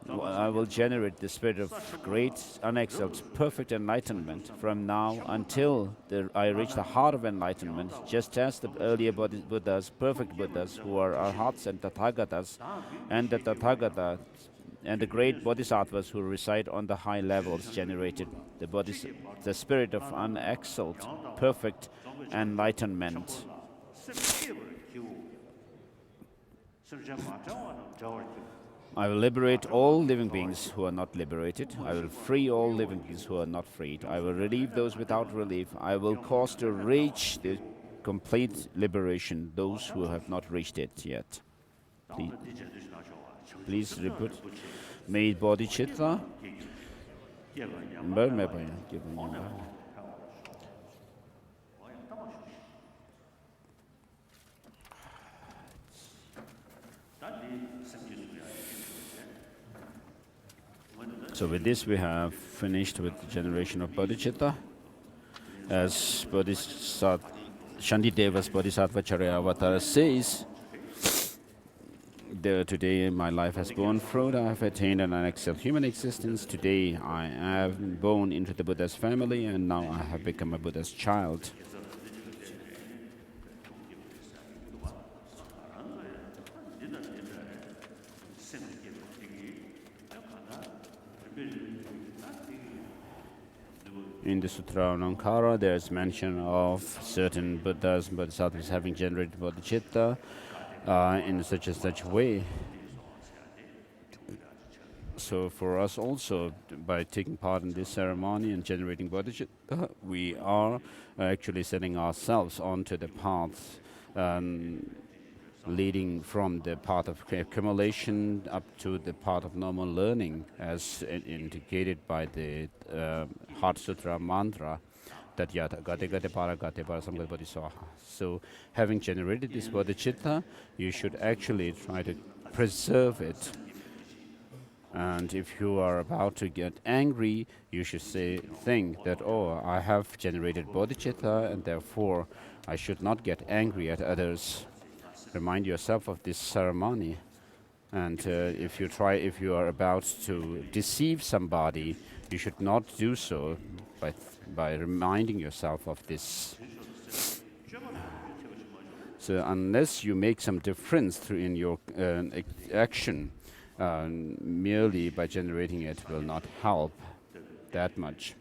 I will generate the spirit of great, unexcelled, perfect enlightenment from now until I reach the heart of enlightenment, just as the earlier Buddhas, perfect Buddhas, who are Arhats and Tathagatas, and the Tathagatas, and the great Bodhisattvas who reside on the high levels generated the spirit of unexcelled, perfect enlightenment. I will liberate all living beings who are not liberated. I will free all living beings who are not freed. I will relieve those without relief. I will cause to reach the complete liberation those who have not reached it yet. Please repeat. May bodhicitta. So with this we have finished with the generation of bodhicitta. As Shantideva's Bodhisattva Charyavatara says, today my life has borne fruit, I have attained an unexcelled human existence. Today I am born into the Buddha's family, and now I have become a Buddha's child. In the Sutra on Ankara, there is mention of certain Buddhas and Bodhisattvas having generated bodhicitta in such and such way. So for us also, by taking part in this ceremony and generating bodhicitta, we are actually setting ourselves onto the path leading from the path of accumulation up to the path of normal learning, as indicated by the Heart Sutra mantra. tatyata gate gate para samgata bodhisattva. So having generated this bodhicitta, you should actually try to preserve it. And if you are about to get angry, you should think that, oh, I have generated bodhicitta, and therefore I should not get angry at others. Remind yourself of this ceremony. And if you are about to deceive somebody, you should not do so by reminding yourself of this. So unless you make some difference in your action, merely by generating it will not help that much.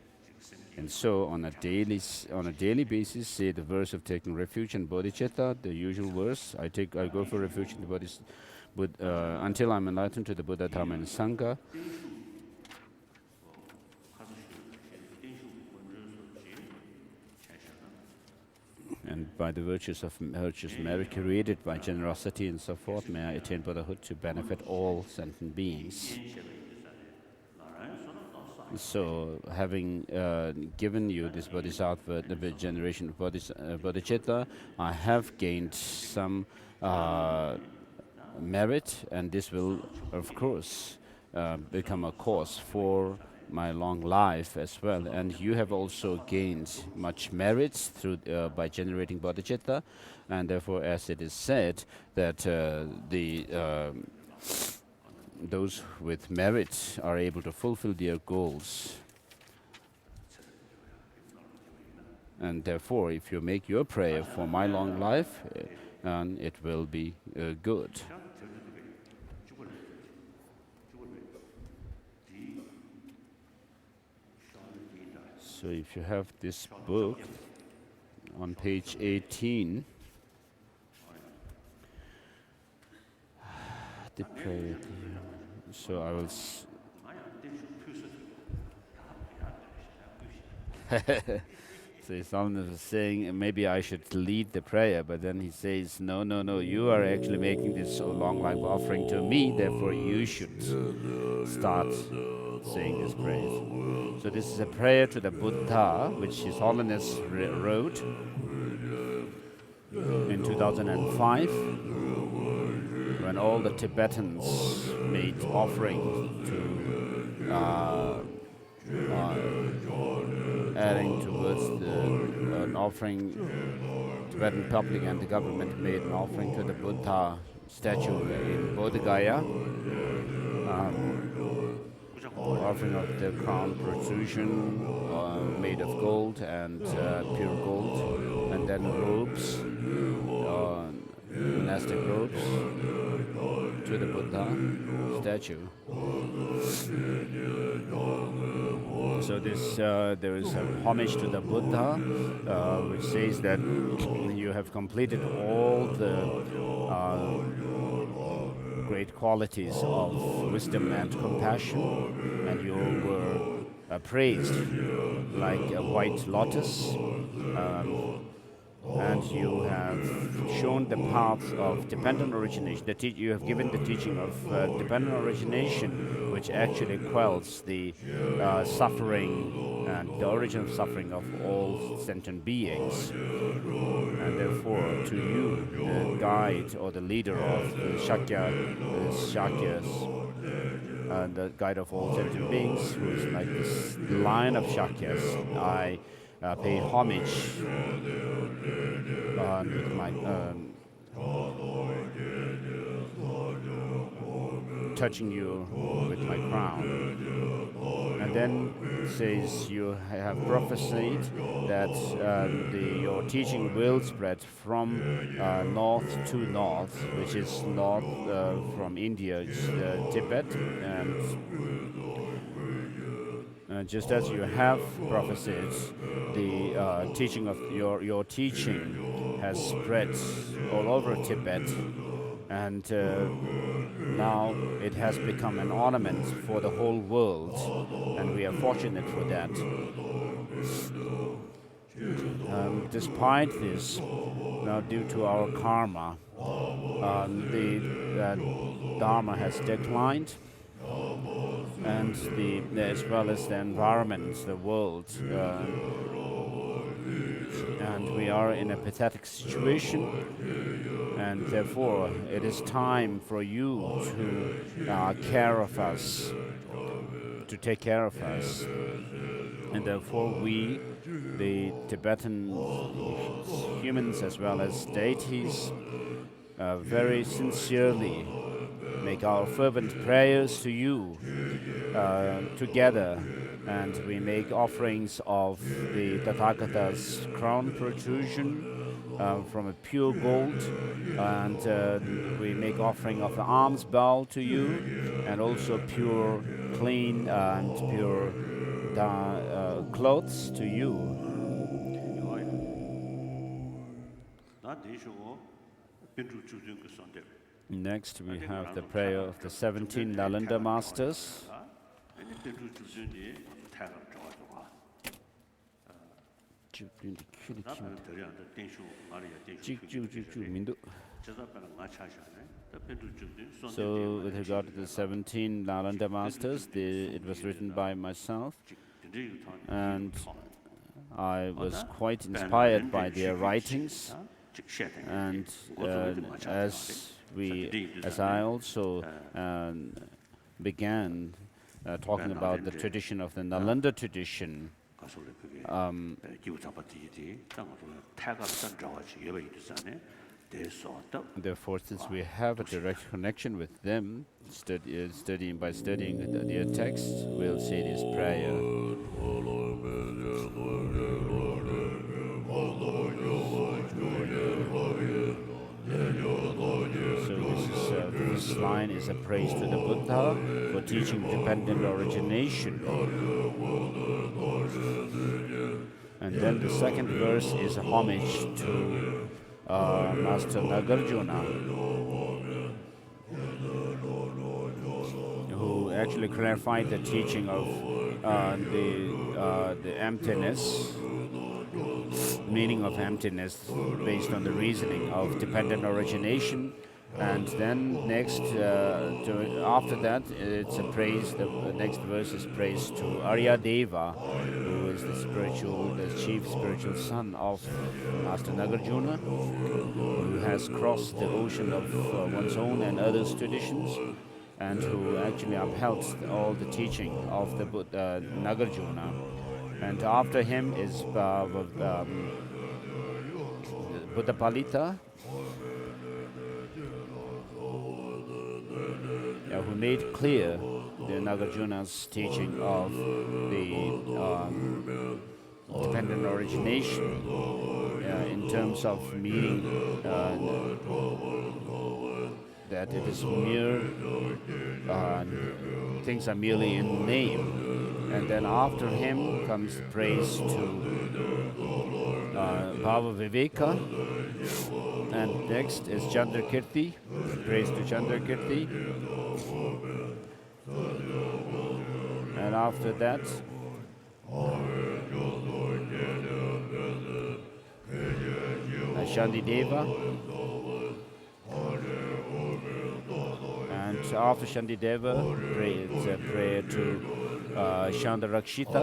And so on a daily basis, say the verse of taking refuge in bodhicitta, the usual verse. I go for refuge in the bodhicitta until I'm enlightened to the Buddha, Dharma, and Sangha. And by the virtues merit created by generosity and so forth, may I attain Buddhahood to benefit all sentient beings. So, having given you this bodhisattva, the generation of bodhicitta, I have gained some merit, and this will, of course, become a cause for my long life as well. And you have also gained much merit through by generating bodhicitta, and therefore, as it is said, that those with merit are able to fulfill their goals. And therefore, if you make your prayer for my long life, it will be good. So if you have this book on page 18, the prayer. So I will. So Holiness was saying maybe I should lead the prayer, but then he says, no, you are actually making this long life offering to me, therefore you should start saying this prayer. So this is a prayer to the Buddha, which His Holiness wrote in 2005, when all the Tibetans made offering to adding towards an offering. Tibetan public and the government made an offering to the Buddha statue in Bodh Gaya, offering of the crown protrusion made of gold and pure gold, and then robes, monastic robes to the Buddha statue. So this there is a homage to the Buddha, which says that you have completed all the great qualities of wisdom and compassion, and you were praised like a white lotus. And you have shown the path of dependent origination. You have given the teaching of dependent origination, which actually quells the suffering and the origin of suffering of all sentient beings. And therefore, to you, the guide or the leader of the Shakyas, the guide of all sentient beings, who is like this line of Shakyas, I pay homage with my touching you with my crown. And then it says you have prophesied that your teaching will spread from north to north, which is north from India, it's Tibet, and just as you have prophesied, the teaching of your teaching has spread all over Tibet, and now it has become an ornament for the whole world, and we are fortunate for that. Despite this, now due to our karma, the Dharma has declined, and as well as the environment, the world, and we are in a pathetic situation, and therefore it is time for you to care of us, to take care of us. And therefore we, the Tibetan humans as well as deities, very sincerely make our fervent prayers to you together, and we make offerings of the Tathagata's crown protrusion from a pure gold, and we make offering of the alms bowl to you, and also pure, clean, and pure clothes to you. Next, we have the prayer of the 17 Nalanda Masters. So, with regard to the 17 Nalanda Masters, it was written by myself, and I was quite inspired by their writings. And as I also began talking about the tradition of the Nalanda tradition, therefore, since we have a direct connection with them, studying their text, we'll say this prayer. So this line is a praise to the Buddha for teaching dependent origination. And then the second verse is a homage to Master Nagarjuna, who actually clarified the teaching of the emptiness, meaning of emptiness based on the reasoning of dependent origination. And then next, after that, it's a praise. The next verse is praise to Arya Deva, who is the chief spiritual son of Master Nagarjuna, who has crossed the ocean of one's own and others' traditions, and who actually upheld all the teaching of the Nagarjuna. And after him is Buddhapalita, who made clear the Nagarjuna's teaching of the dependent origination in terms of meaning that it is mere, things are merely in name. And then after him comes praise to Bhava Viveka, and next is Chandrakirti, praise to Chandrakirti. And after that, Shandideva. And after Shandideva, it's a prayer to Chandarakshita.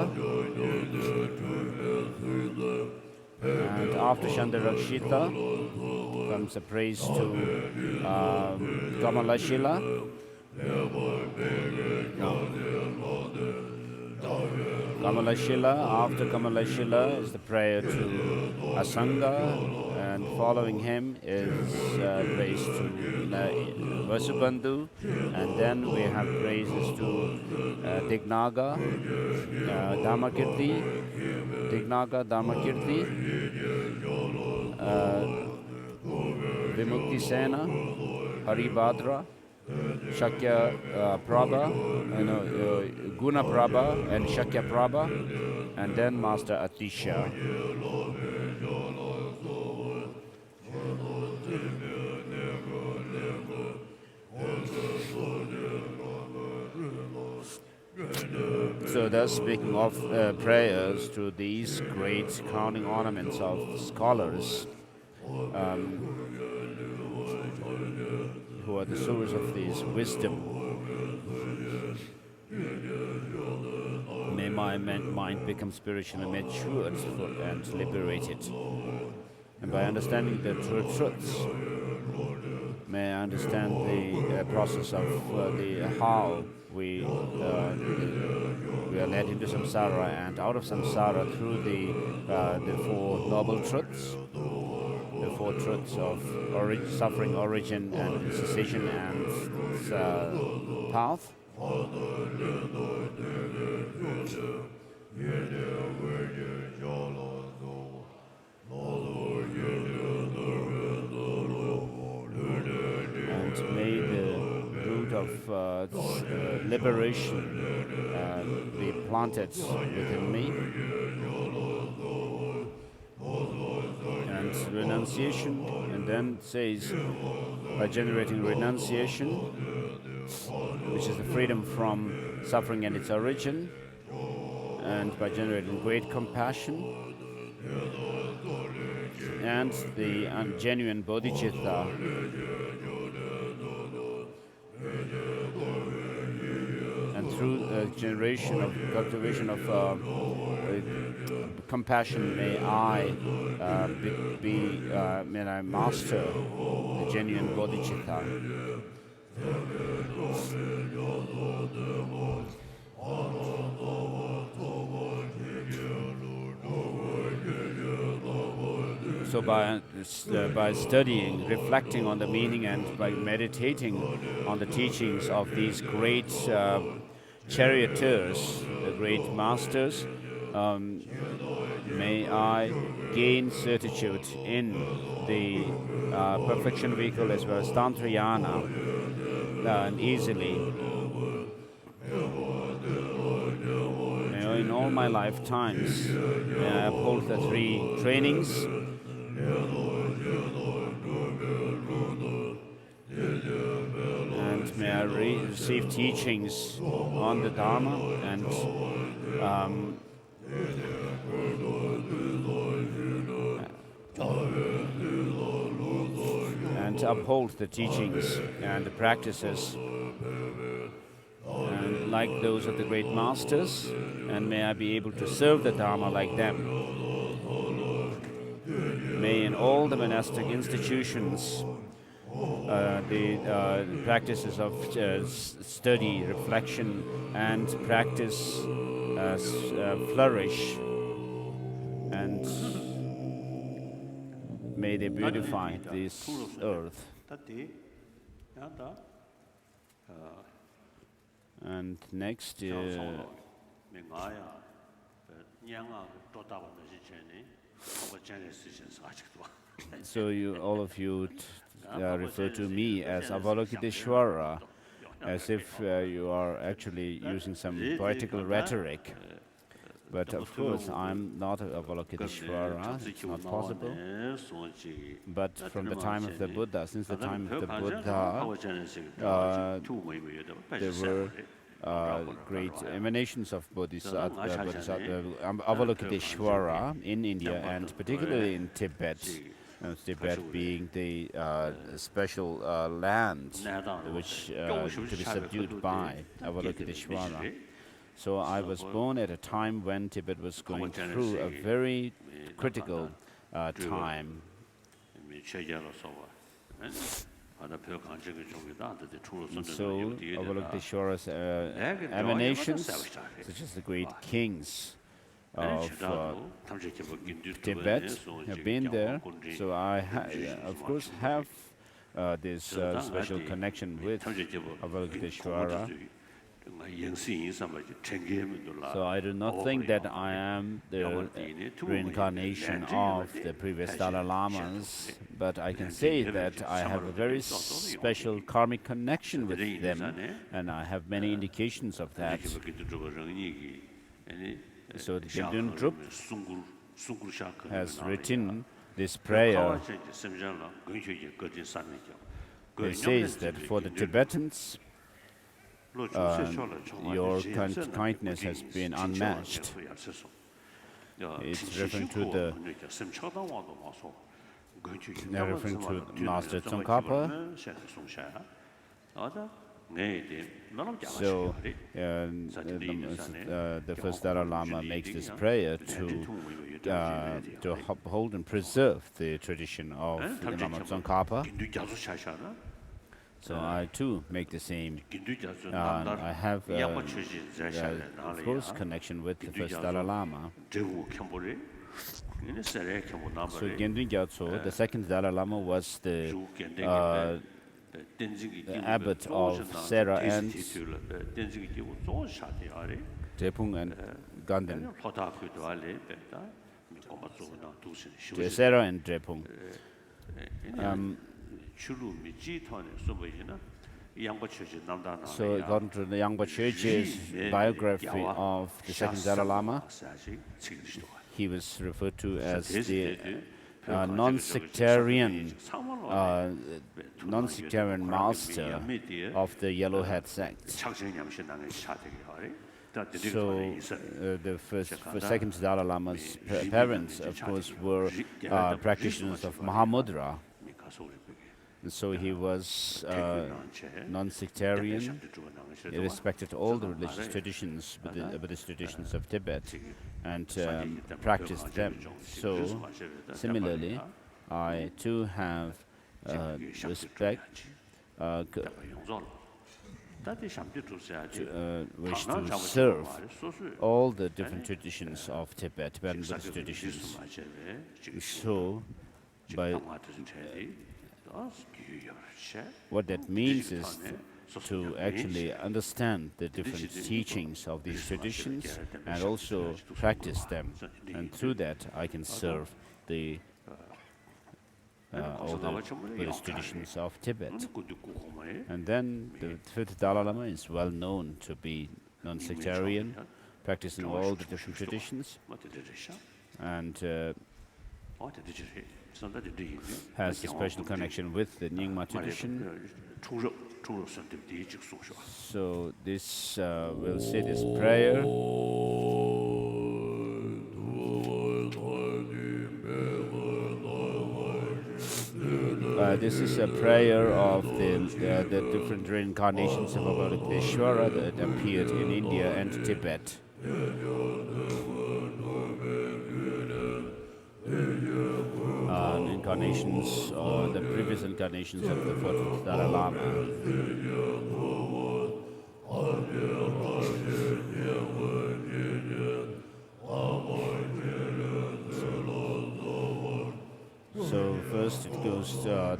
And after Chandarakshita comes a praise to Kamalashila. After Kamalashila is the prayer to Asanga, and following him is praise to Vasubandhu, and then we have praises to Dignaga, Dharmakirti, Vimukti Sena, Haribhadra, Shakya Prabha, Guna Prabha and Shakya Prabha, and then Master Atisha. So thus, speaking of prayers to these great crowning ornaments of scholars, who are the source of this wisdom, May my mind become spiritually matured and liberated. And by understanding the truths, may I understand the process of how we are led into samsara and out of samsara through the four noble truths, the four truths of suffering, origin, and cessation, and path. And may the root of liberation be planted within me. And renunciation, and then says, by generating renunciation, which is the freedom from suffering and its origin, and by generating great compassion, and the genuine bodhicitta, and through the cultivation of compassion, may I may I master the genuine bodhicitta. So by studying, reflecting on the meaning, and by meditating on the teachings of these great charioteers, the great masters, may I gain certitude in the perfection vehicle as well as Tantrayana and easily. In all my lifetimes, may I uphold the three trainings, and may I receive teachings on the Dharma and uphold the teachings and the practices and like those of the great masters, and may I be able to serve the Dharma like them. May in all the monastic institutions the practices of study, reflection, and practice flourish, and may they beautify this earth. And next, so all of you refer to me as Avalokiteshvara, as if you are actually using some poetical rhetoric. But of course, I'm not Avalokiteshvara, it's not possible. But from the time of the Buddha, since the time of the Buddha, there were great emanations of Avalokiteshvara in India, and particularly in Tibet. Tibet being the special land which to be subdued by Avalokiteshvara. So I was born at a time when Tibet was going through a very critical time. And so Avalokiteshvara's emanations, such as the great kings of Tibet, have been there. So I, of course, have this special connection with Avalokiteshvara. So I do not think that I am the reincarnation of the previous Dalai Lamas, but I can say that I have a very special karmic connection with them, and I have many indications of that. So the Ganden has written this prayer. It says that for the Tibetans, your kindness has been unmatched. It's referring to Master Tsongkhapa, So the first Dalai Lama makes this prayer to uphold and preserve the tradition of the Lama Tsongkhapa. So I too make the same. I have close connection with the first Dalai Lama. So Gendun Gyatso, the second Dalai Lama, was the abbot of Sera and Drepung and Ganden. Sera and Drepung. So according to the Yangpa Church's biography of the second Dalai Lama, he was referred to as the non-sectarian master of the Yellowhead sect. So the second Dalai Lama's parents, of course, were practitioners of Mahamudra. And so he was non-sectarian. He respected all the religious traditions, Buddhist traditions of Tibet, and practiced them. So similarly, I too have respect, wish to serve all the different traditions of Tibet, Tibetan Buddhist traditions. So by what that means is to actually understand the different teachings of these traditions and also practice them. And through that, I can serve all the Buddhist traditions of Tibet. And then the fifth Dalai Lama is well known to be non-sectarian, practicing all the different traditions, and has a special connection with the Nyingma tradition. So this we'll say this prayer. This is a prayer of the different reincarnations of Avalokiteshvara that appeared in India and Tibet. Incarnations, or the previous incarnations of the 14th Dalai Lama. So first it goes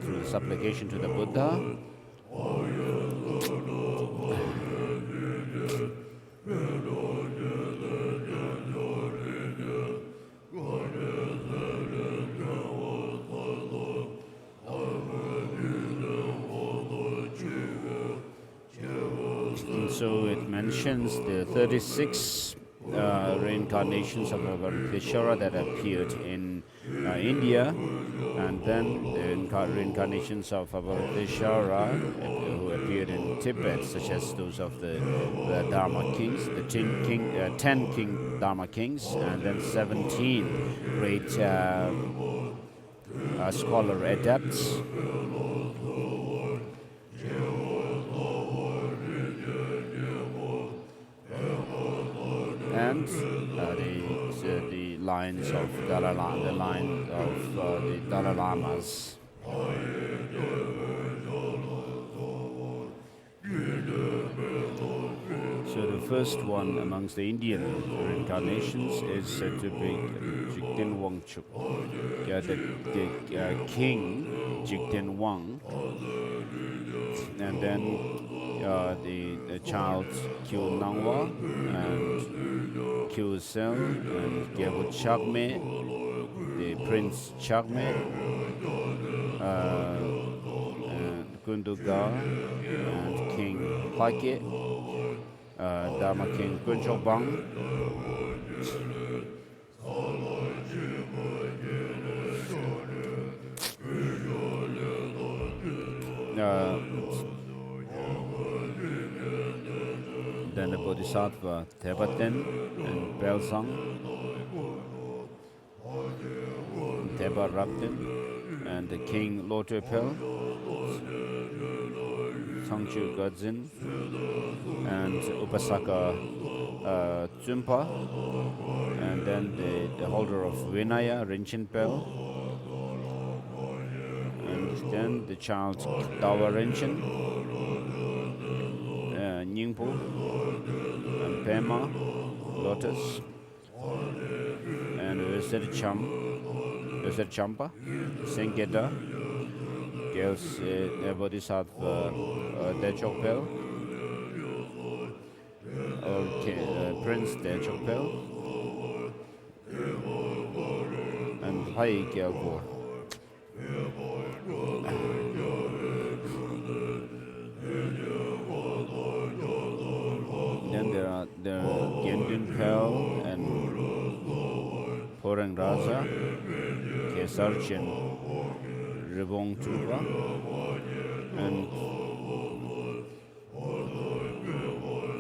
through the supplication to the Buddha. So it mentions the 36 reincarnations of Avalokiteshvara that appeared in India, and then the reincarnations of Avalokiteshvara who appeared in Tibet, such as those of the Dharma kings, the 10 king Dharma kings, and then 17 great scholar adepts. And the lines of Dalai Lama, the line of the Dalai Lamas. So the first one amongst the Indian reincarnations is said to be Jigten Wangchuk, the king Jigten Wang, and then the child Kyu Nangwa and Kyu Sel and Gyabu Chagme, the Prince Chagme, and Gunduga and King Pake, Dharma King Kunchobang, then the Bodhisattva Tebaten and Belsang, Teba Raptin, and the King Lotepel, Kangchu Godzin, and Upasaka Tsumpa, and then the holder of Vinaya, Rinchen Pel, and then the child Dawa Rinchen, Ningpo, and Pema, Lotus, and Veser Champa, Sengeda, Gels Bodhisattva Dechok Pel, or Prince Dechok Pel, and Hai Gyalpo. Then there are the Ganden Pel and Porang Raja, Kesarchen, Drepung Tuba, and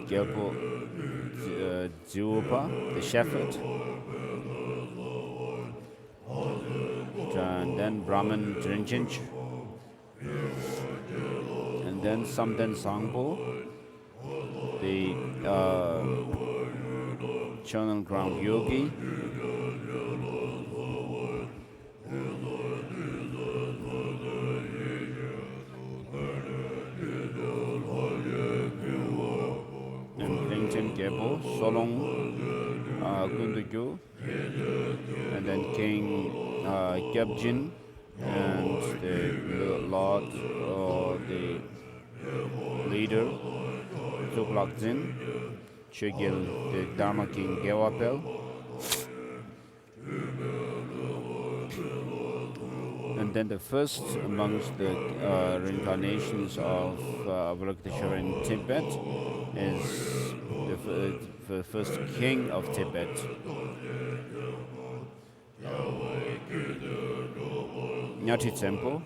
Gyalpo Jiupa, the shepherd, and then Brahman Drinjinch, and then Samden Sangpo, the Channel Ground Yogi, and King Gebo, Solong Gundugyu, and then King Gyabjin, and the Lord or the leader Tuklakzin, Chugil, the Dharma King Gewapel, and then the first amongst the reincarnations of Avalokiteshvara in Tibet is the first king of Tibet. Nyati Temple.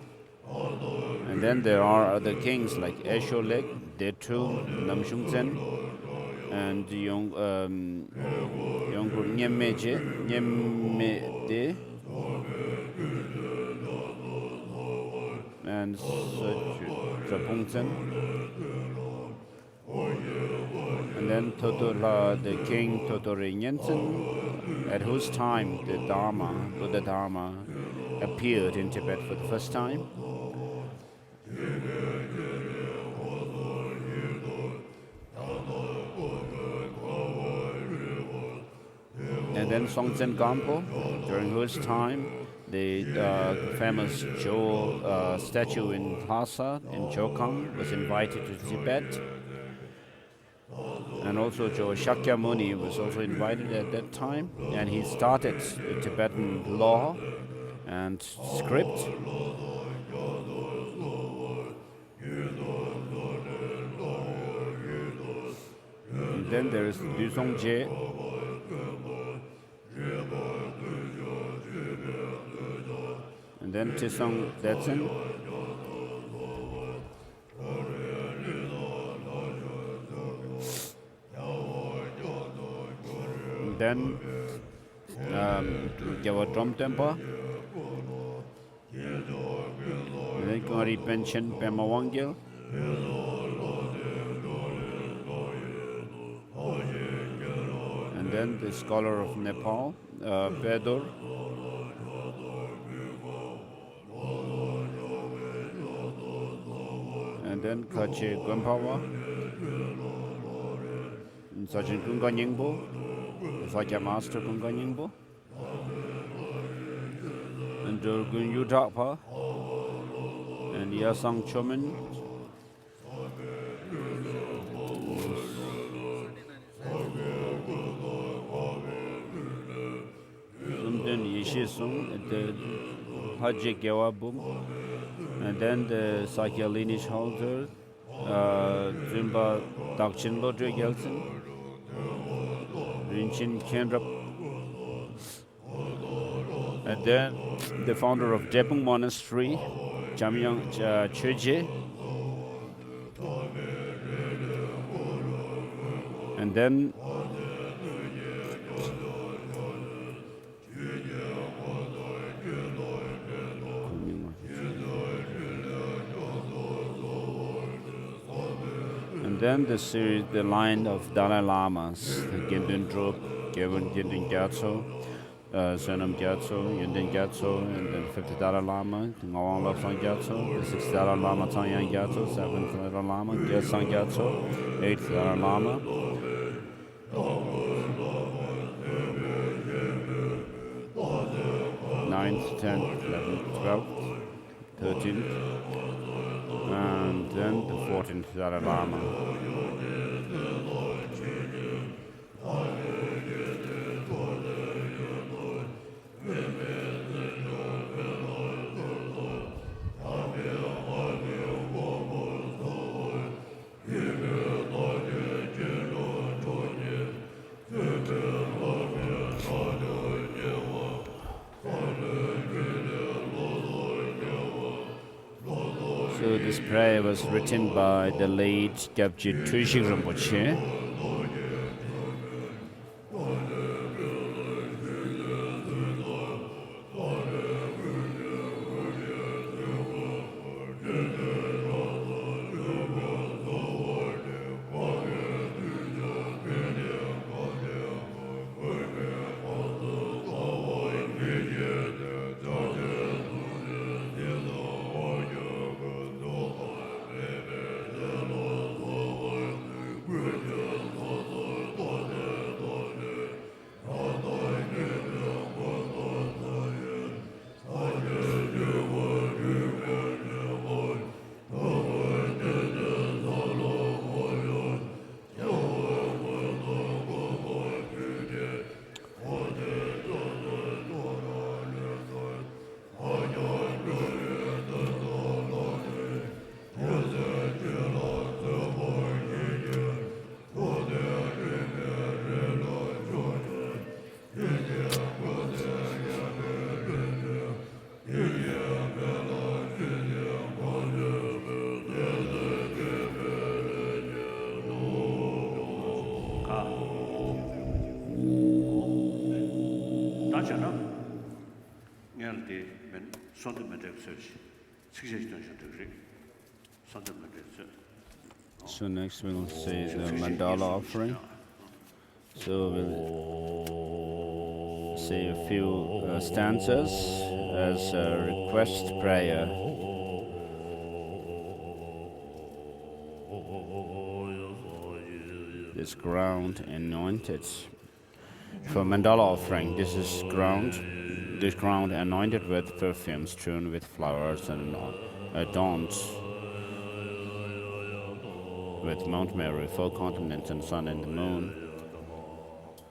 And then there are other kings like Esholek, Detu, Namshungzen, and Yonggur Nyemeje, Nyemede, and Drepungzen. And then Totora, the king Totori Nyensen, at whose time the Buddha Dharma, appeared in Tibet for the first time. And then Songtsen Gampo, during whose time the famous Jo statue in Lhasa, in Jokang, was invited to Tibet. And also Jo Shakyamuni was also invited at that time, and he started the Tibetan law and script. And then there is Dusongje, and then Tisong Detsen, and then Gyawadrom Tempa, and then Kari Pension Pema Wangil, and then the scholar of Nepal, Bedur, and then Kache Gumpawa, and Sajin Kunga Nyingbo, Sakya Master Kunga Nyingbo, and Durgun Yudhapa, and Yasang Chomin, Sumden Yishisung, the Haji Gewabum, and then the Sakya lineage holder, Zimba Dakchin Lodre Gelsen, Rinchin Kenrap, and then the founder of Drepung Monastery, Jamyang Cheje, and then then the line of Dalai Lamas, the Ganden Ganden Gyatso, Sonam Gyatso, Yenden Gyatso, and then 50th Dalai Lama, Ngawang Lobsang Gyatso, the 6th Dalai Lama Tangyang Gyatso, 7th Dalai Lama Gyatso Gyatso, 8th Dalai Lama, 9th, 10th, 11th, 12th, 13th, and then the 14th Dalai Lama. So this prayer was written by the late Gyabje Tushig Rinpoche. So next we'll say the mandala offering. So we'll say a few stanzas as a request prayer. This ground anointed. For mandala offering, this ground anointed with perfume, strewn with flowers and adorned with Mount Mary, 4 continents and sun and the moon.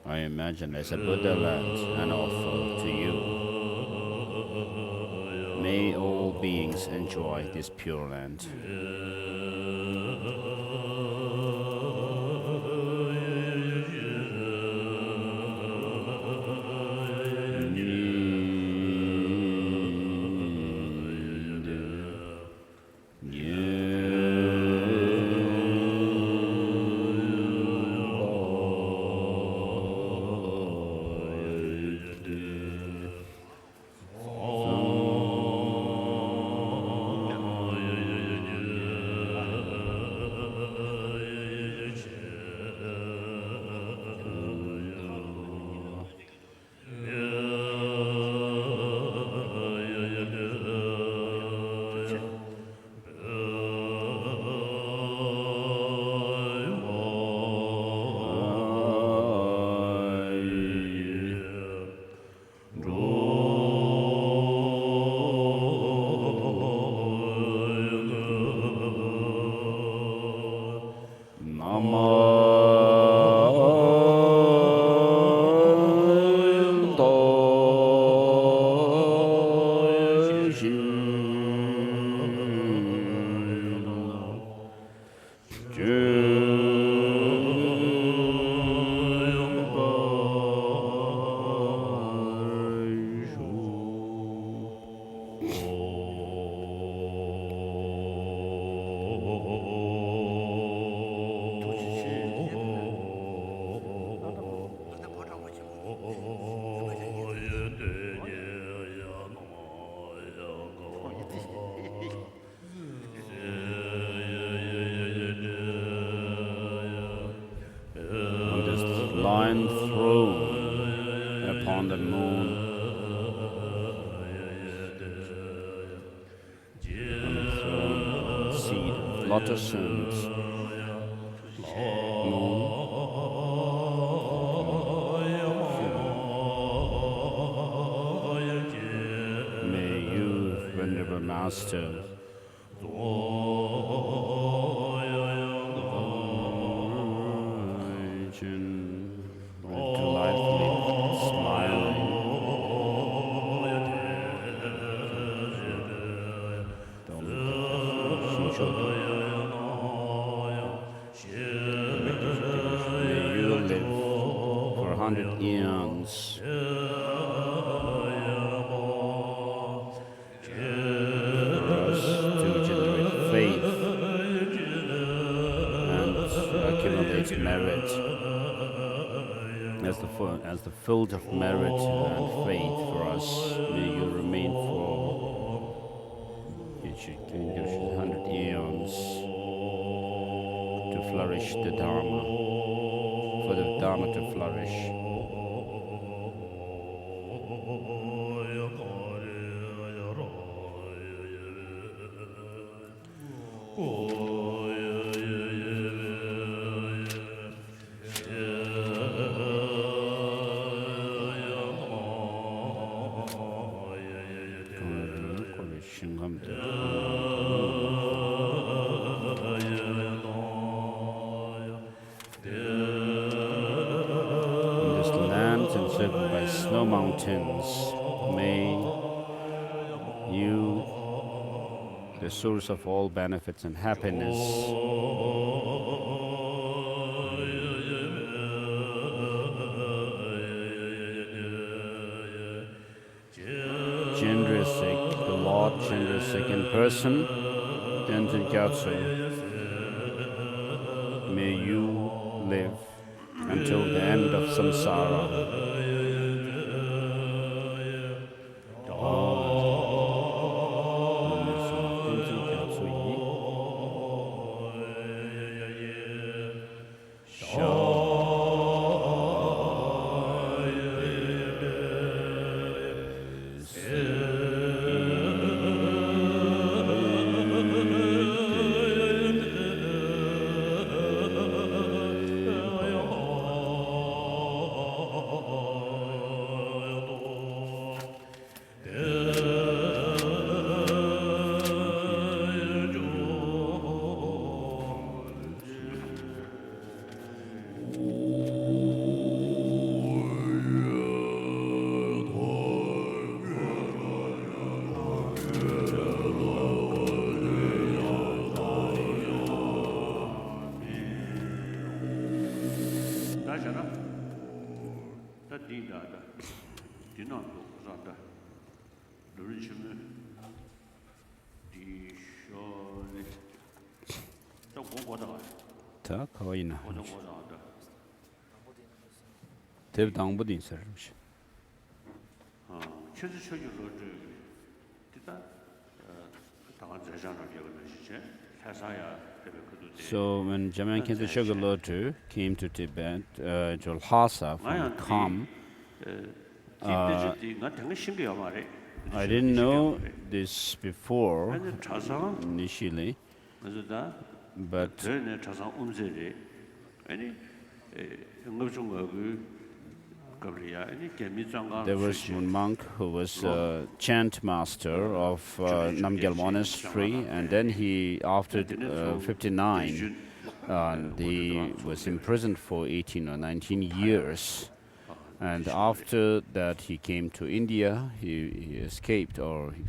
I imagine as a Buddha land and offer to you. May all beings enjoy this pure land. divine throne upon the moon, on the throne, seed of lotus and moon. May you, Venerable Master, delightfully smiling, may you live for 100 eons. For us to generate faith and accumulate merit. As the field of merit and faith for us, may you remain for 100 eons to flourish the Dharma, for the Dharma to flourish. Encircled by snow mountains, may you, the source of all benefits and happiness, Chendrasik, the Lord Chendrasik in person, Tenzin Gyatso, may you live until the end of samsara. 다 거의 나. 대부 당부din sarmış. So when Jamyang Khyentse Chogyal Lodro came to Tibet, Lhasa from Kham, I didn't know this before initially, but there was one monk who was a chant master of Namgyal Monastery, and then he, after 59, he was imprisoned for 18 or 19 years. And after that, he came to India. He escaped, or he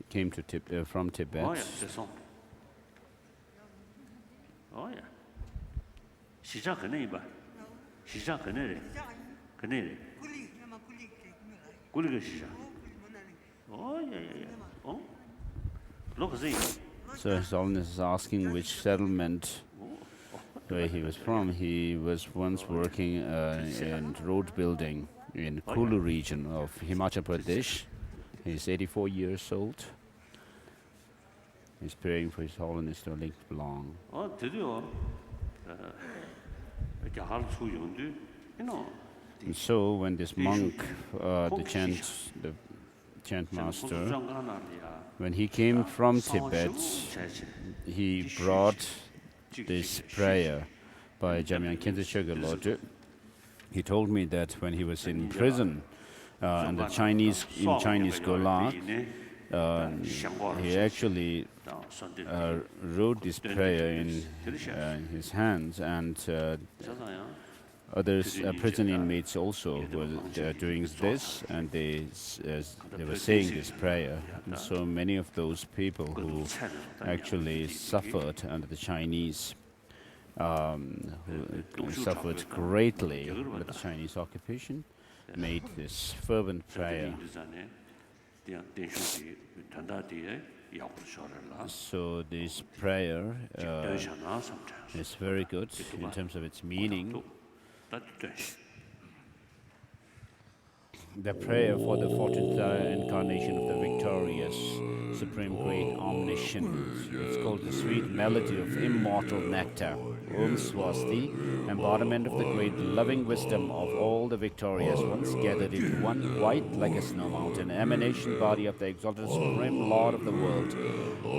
came to from Tibet. Oh yeah. So His Holiness is asking which settlement where he was from. He was once working in road building in Kulu region of Himachal Pradesh. He's 84 years old. He's praying for His Holiness to link long. And so when this monk, the chant master, when he came from Tibet, he brought this prayer by Jamyang Khyentse Chogyal Lodge. He told me that when he was in prison, in Chinese Gulag, he actually wrote this prayer in his hands, and others, prison inmates also were doing this, and they were saying this prayer. And so many of those people who actually suffered under the Chinese, who suffered greatly under the Chinese occupation, made this fervent prayer. So this prayer is very good in terms of its meaning. The prayer for the 14th incarnation of the victorious, supreme, great, omniscient. It's called the sweet melody of immortal nectar. Om Swasti, embodiment of the great loving wisdom of all the victorious ones, gathered into one white like a snow mountain, emanation body of the exalted supreme Lord of the world.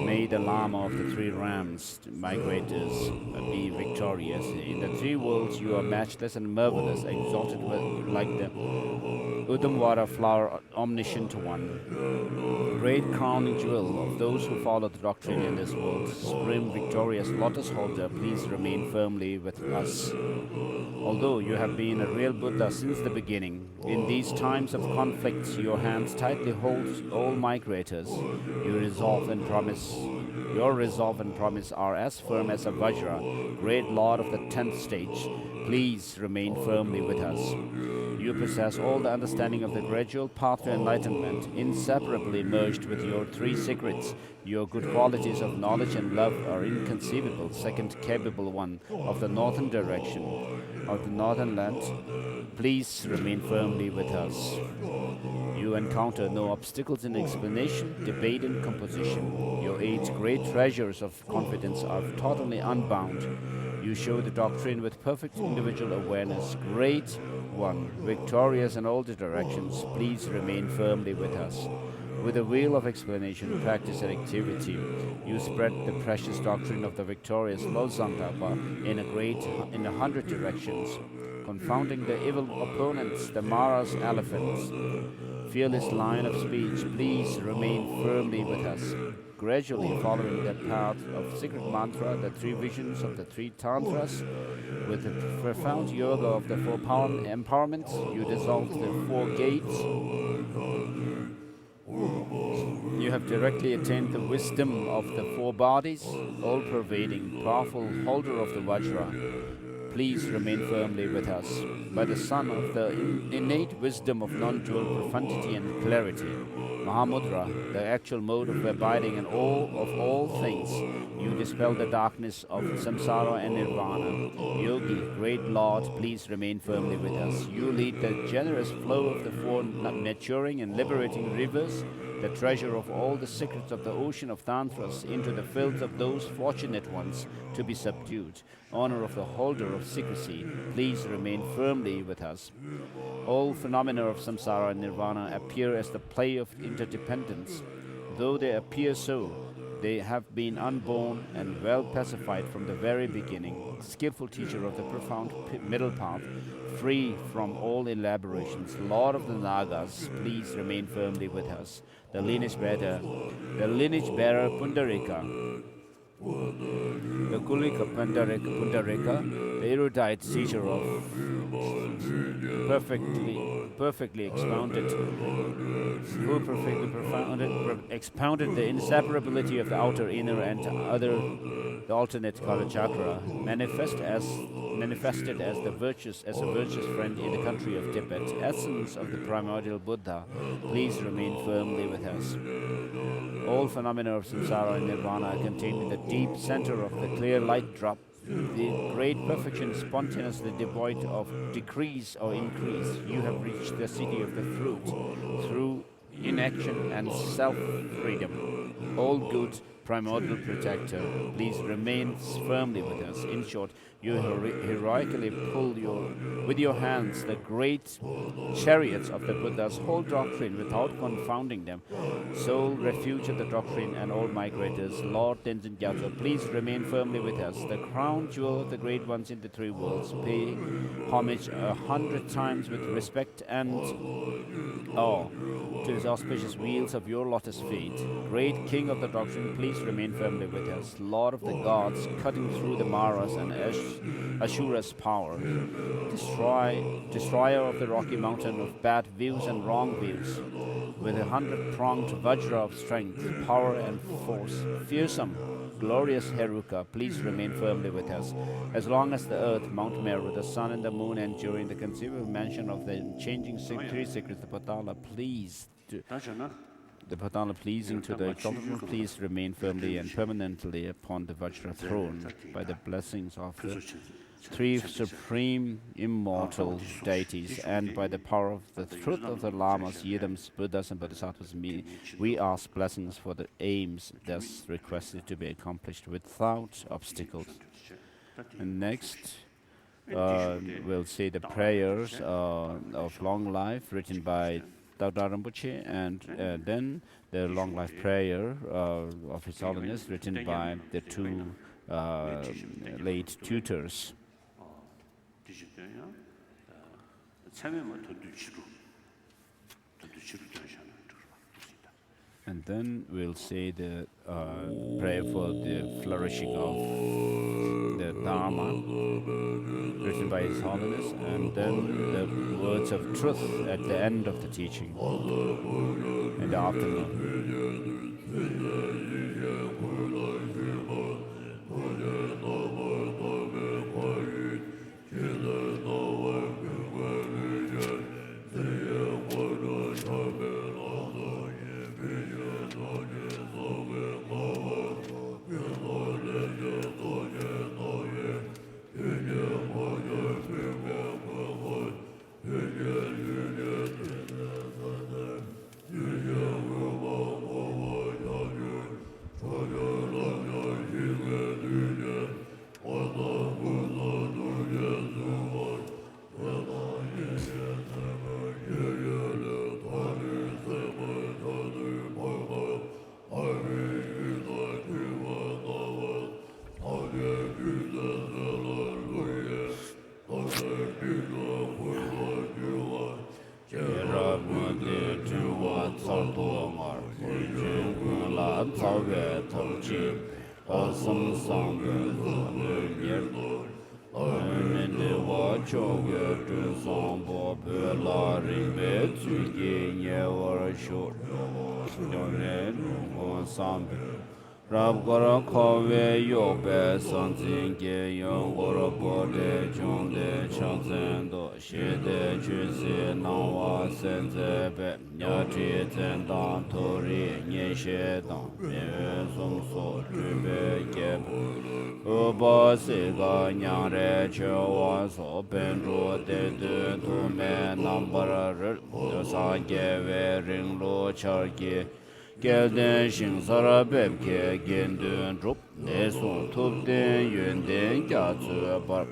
May the Lama of the three Rams, migrators, be victorious. In the three worlds you are matchless and marvelous, exalted like the Udamwara flower, omniscient one. Great crowning jewel of those who follow the doctrine in this world, supreme victorious lotus holder, please remain firmly with us. Although you have been a real Buddha since the beginning, in these times of conflicts your hands tightly hold all migrators. Your resolve and promise are as firm as a Vajra, great Lord of the 10th stage. Please remain firmly with us. You possess all the understanding of the gradual path to enlightenment, inseparably merged with your three secrets. Your good qualities of knowledge and love are inconceivable, second capable one of the northern direction, of the northern land. Please remain firmly with us. You encounter no obstacles in explanation, debate, and composition. Your 8 great treasures of confidence are totally unbound. You show the doctrine with perfect individual awareness. Great one, victorious in all the directions, please remain firmly with us. With a wheel of explanation, practice, and activity, you spread the precious doctrine of the victorious Losangtapa in 100 directions, confounding the evil opponents, the Mara's elephants. Fearless line of speech, please remain firmly with us. Gradually following the path of secret mantra, the 3 visions of the 3 tantras, with the profound yoga of the 4 empowerments, you dissolve the 4 gates. You have directly attained the wisdom of the 4 bodies, all-pervading, powerful holder of the Vajra. Please remain firmly with us. By the sun of the innate wisdom of non-dual profundity and clarity, Mahamudra, the actual mode of abiding in all things, you dispel the darkness of samsara and nirvana. Yogi, great Lord, please remain firmly with us. You lead the generous flow of the 4 maturing and liberating rivers, the treasure of all the secrets of the ocean of tantras, into the fields of those fortunate ones to be subdued. Honor of the holder of secrecy, please remain firmly with us. All phenomena of samsara and nirvana appear as the play of interdependence. Though they appear so, they have been unborn and well pacified from the very beginning. Skillful teacher of the profound middle path, free from all elaborations, Lord of the Nagas, please remain firmly with us. The lineage bearer Pundarika, the Kulika Pundarika, the erudite teacher of perfectly expounded, who perfectly expounded the inseparability of the outer, inner, and the alternate Kala chakra, manifested as a virtuous friend in the country of Tibet, essence of the primordial Buddha, please remain firmly with us. All phenomena of samsara and nirvana are contained in the deep center of the clear light drop. The great perfection, spontaneously devoid of decrease or increase. You have reached the city of the fruit through inaction and self-freedom. All good, primordial protector, please remain firmly with us. In short, you heroically pull with your hands the great chariots of the Buddha's whole doctrine without confounding them. Sole refuge of the doctrine and all migrators, Lord Tenzin Gyatso, please remain firmly with us. The crown jewel of the great ones in the three worlds, pay homage 100 times with respect and awe to his auspicious wheels of your lotus feet. Great King of the doctrine, please remain firmly with us. Lord of the gods, cutting through the Maras and Ashura's power, destroyer of the rocky mountain of bad views and wrong views, with 100-pronged Vajra of strength, power and force, fearsome, glorious Heruka, please remain firmly with us. As long as the earth, Mount Meru, the sun and the moon endure in the conceivable mansion of the changing three secrets, the Patala, pleasing to the exalted, please remain firmly and permanently upon the Vajra throne by the blessings of the three supreme immortal deities, and by the power of the truth of the Lamas, Yidams, Buddhas, and Bodhisattvas, we ask blessings for the aims thus requested to be accomplished without obstacles. And next, we'll say the prayers of long life written by Dr. Rinpoche, and then the long life prayer of His Holiness written by the two late tutors. And then we'll say the prayer for the flourishing of the Dharma, written by His Holiness, and then the words of truth at the end of the teaching in the afternoon. Rab Gora Kove Yobe Sanzin Ge Yon Gora Bode Jonde Chanzendo Shede Chuse Nawa Senzebe Nyati Zendan Tori Nye Shedan Nye Sumso Trube Geb Uba Siga Nyare Chewa So Benro De Du Tume Nambara Sa Geve Ringlo Chargi Ganden Shing Sara Bebke Genden Drup Nesun Tupden Yunden Gyatsu Bar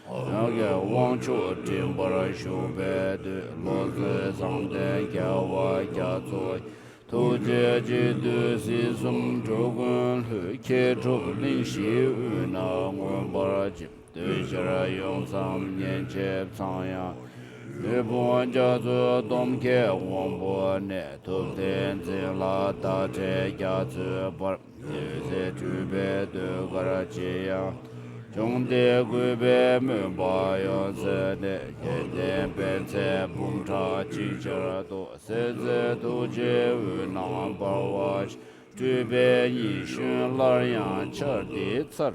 Naga Wangchu Timbara Shube Loze Zangden Gyawa Gyatsu Tuje Jidu Sisum Drugun Hu Ke Drup Ling Shi Una Ngun Bara Jim Dujara Yong Sam Nyen Chep Sanya Drepung Gyatso Domke Wangpo Ne Tup Ten Zin La Da Che Gyatso Bar Se Chube De Gara Che Yang Chongde Gube Mba Yang Se Ne Yenden Ben Se Pung Cha Chi Chara Do Se Ze Do Je Wu Nang Bar Wach Chube Yi Shun Lar Yang Char Di Tsar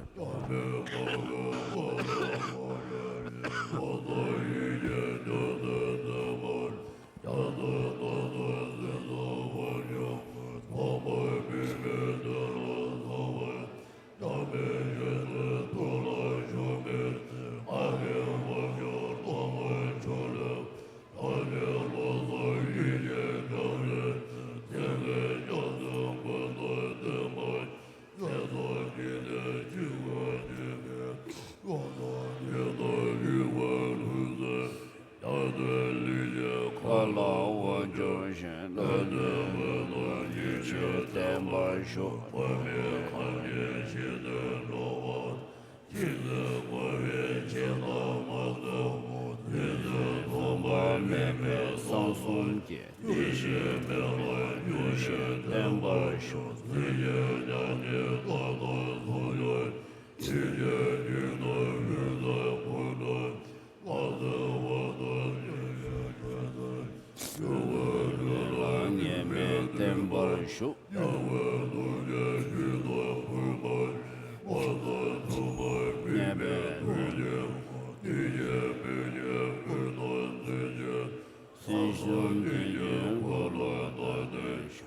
shen lo ne yi che ten bar shu ba me pe sang sum ge di shi yu shen ten bar shu nye me ten bar shu nye sin shum di yin wo lo da de shu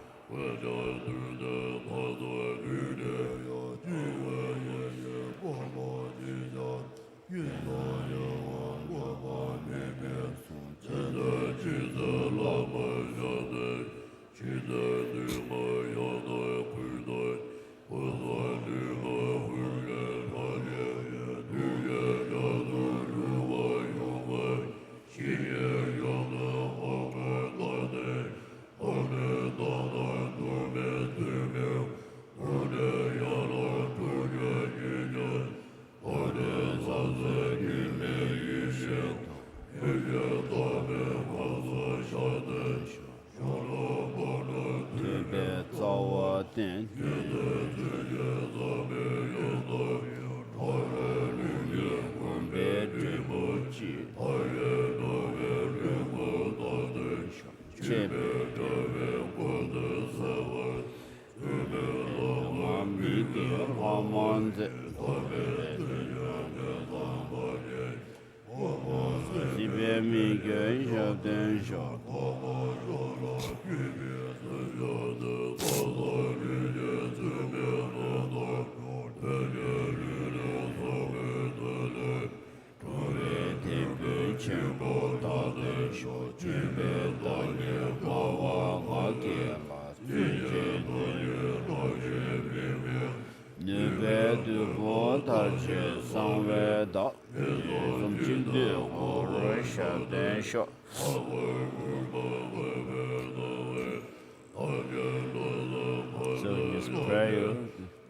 So in his prayer,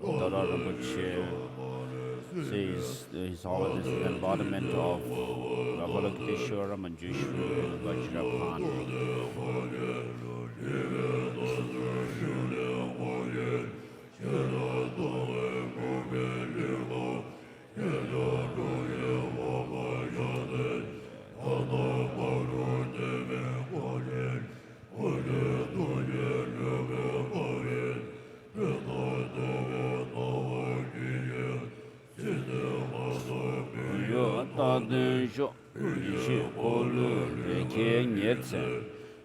Dalai Rinpoche says His Holiness is the embodiment of Avalokiteshvara, Manjushvara, and Vajrapani.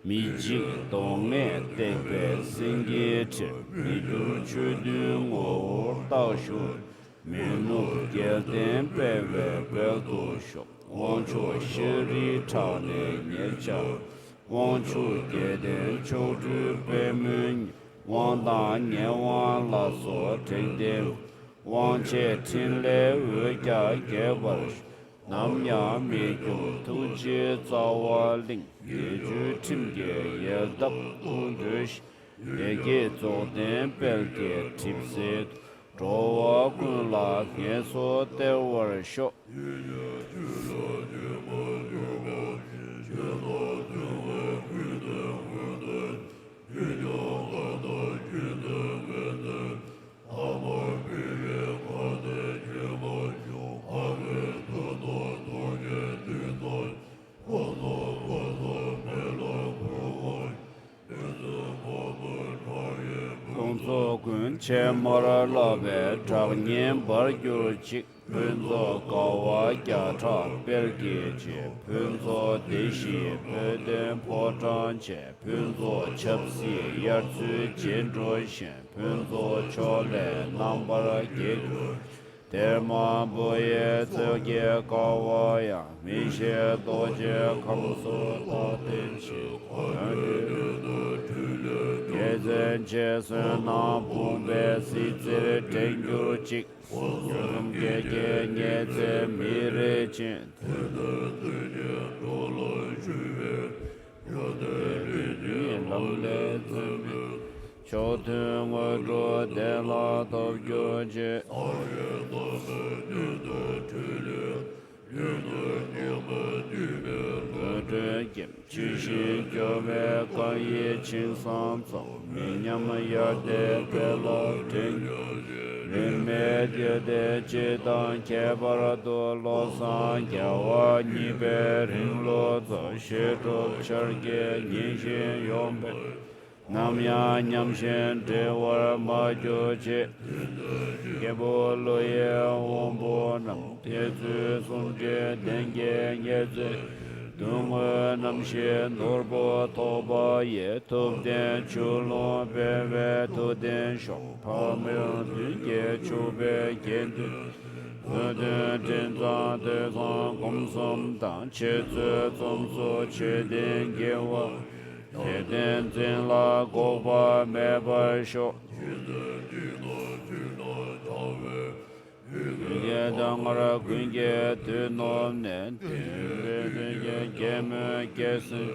Mi ji dong me de be sing ge che mi ju chu du mo dao shu mi nu ge den pe we be du shu wang chu shi ri cha ne nie cha wang chu ge den chu zhu be men wang da nian wang la so zhen de wang che tin le wu jia ge wa nam ya mi ju tu ji zao wa ling ye ju tim ge ye dap ku ju shi ye ge zo den bel ge tip se zhou wa kun la ge so de wa shu che mora la be tra nyen bar gyu chi pun zo ga wa ja cha ber ge che pun zo de shi pe den po zhang che pun zo chep si yar zu jian zhuo xian pun zo cho le nam bar ge de ma bo ye zi ge ga wa ya mi xie do jie kang su da den chi Gezen Chesun Nam Pumbe Si Tsir Tengyu Chik Yum Gege Nye Tse Mi Re Chin Remedio de Chedan Kebarado Losan Yawa Niberin Lozo Sheto Charge Nishin Yombe Namya Nyamshen Dewar Majoche Gebo Loye Wombo Nam Tezu Sunje Denge Nyeze Dunga Namshe Norbo Toba Ye Tubden Chulon Beve Tuden Shok Pamel Duge Chube Gendu Zuden Tenzan Tezan Gomsum Dan Che Tzu Tsumso Che Den Gewa Che Den Zin La Goba Meba Shok Dangara Gunge Dunom Nen Geme Gesin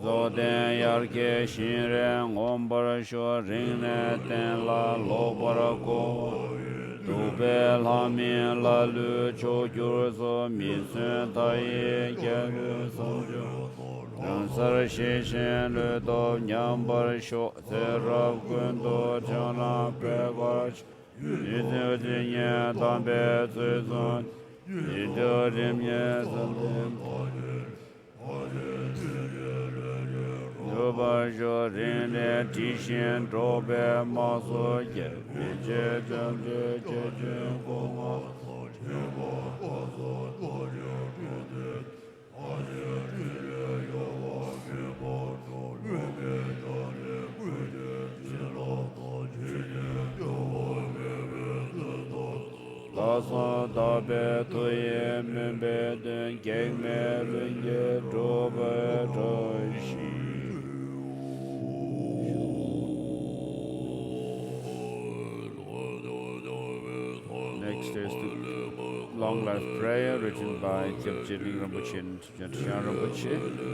Zoden Yarke Shinren Ombar Sho Rinne Ten La Lobara Go Dube Lamin La Lu Cho Gyurzo Misun Tayi Gyaru Sonjo Ransar Shishin Lu Do Nyambar Sho Zerab Gundo Chana Pregach Nidodinye Tambe Zuzon Nidodimye Zandim Nubajo Rinde Tishin Drobe Maso Ye Viche Jamje Chechen Koma Lasa Tabe Tuye Mimbe Den Gegme Linge Drobe Toshi Next is the long life prayer written by Jangchup Lamrim and Jangchup Lamrim.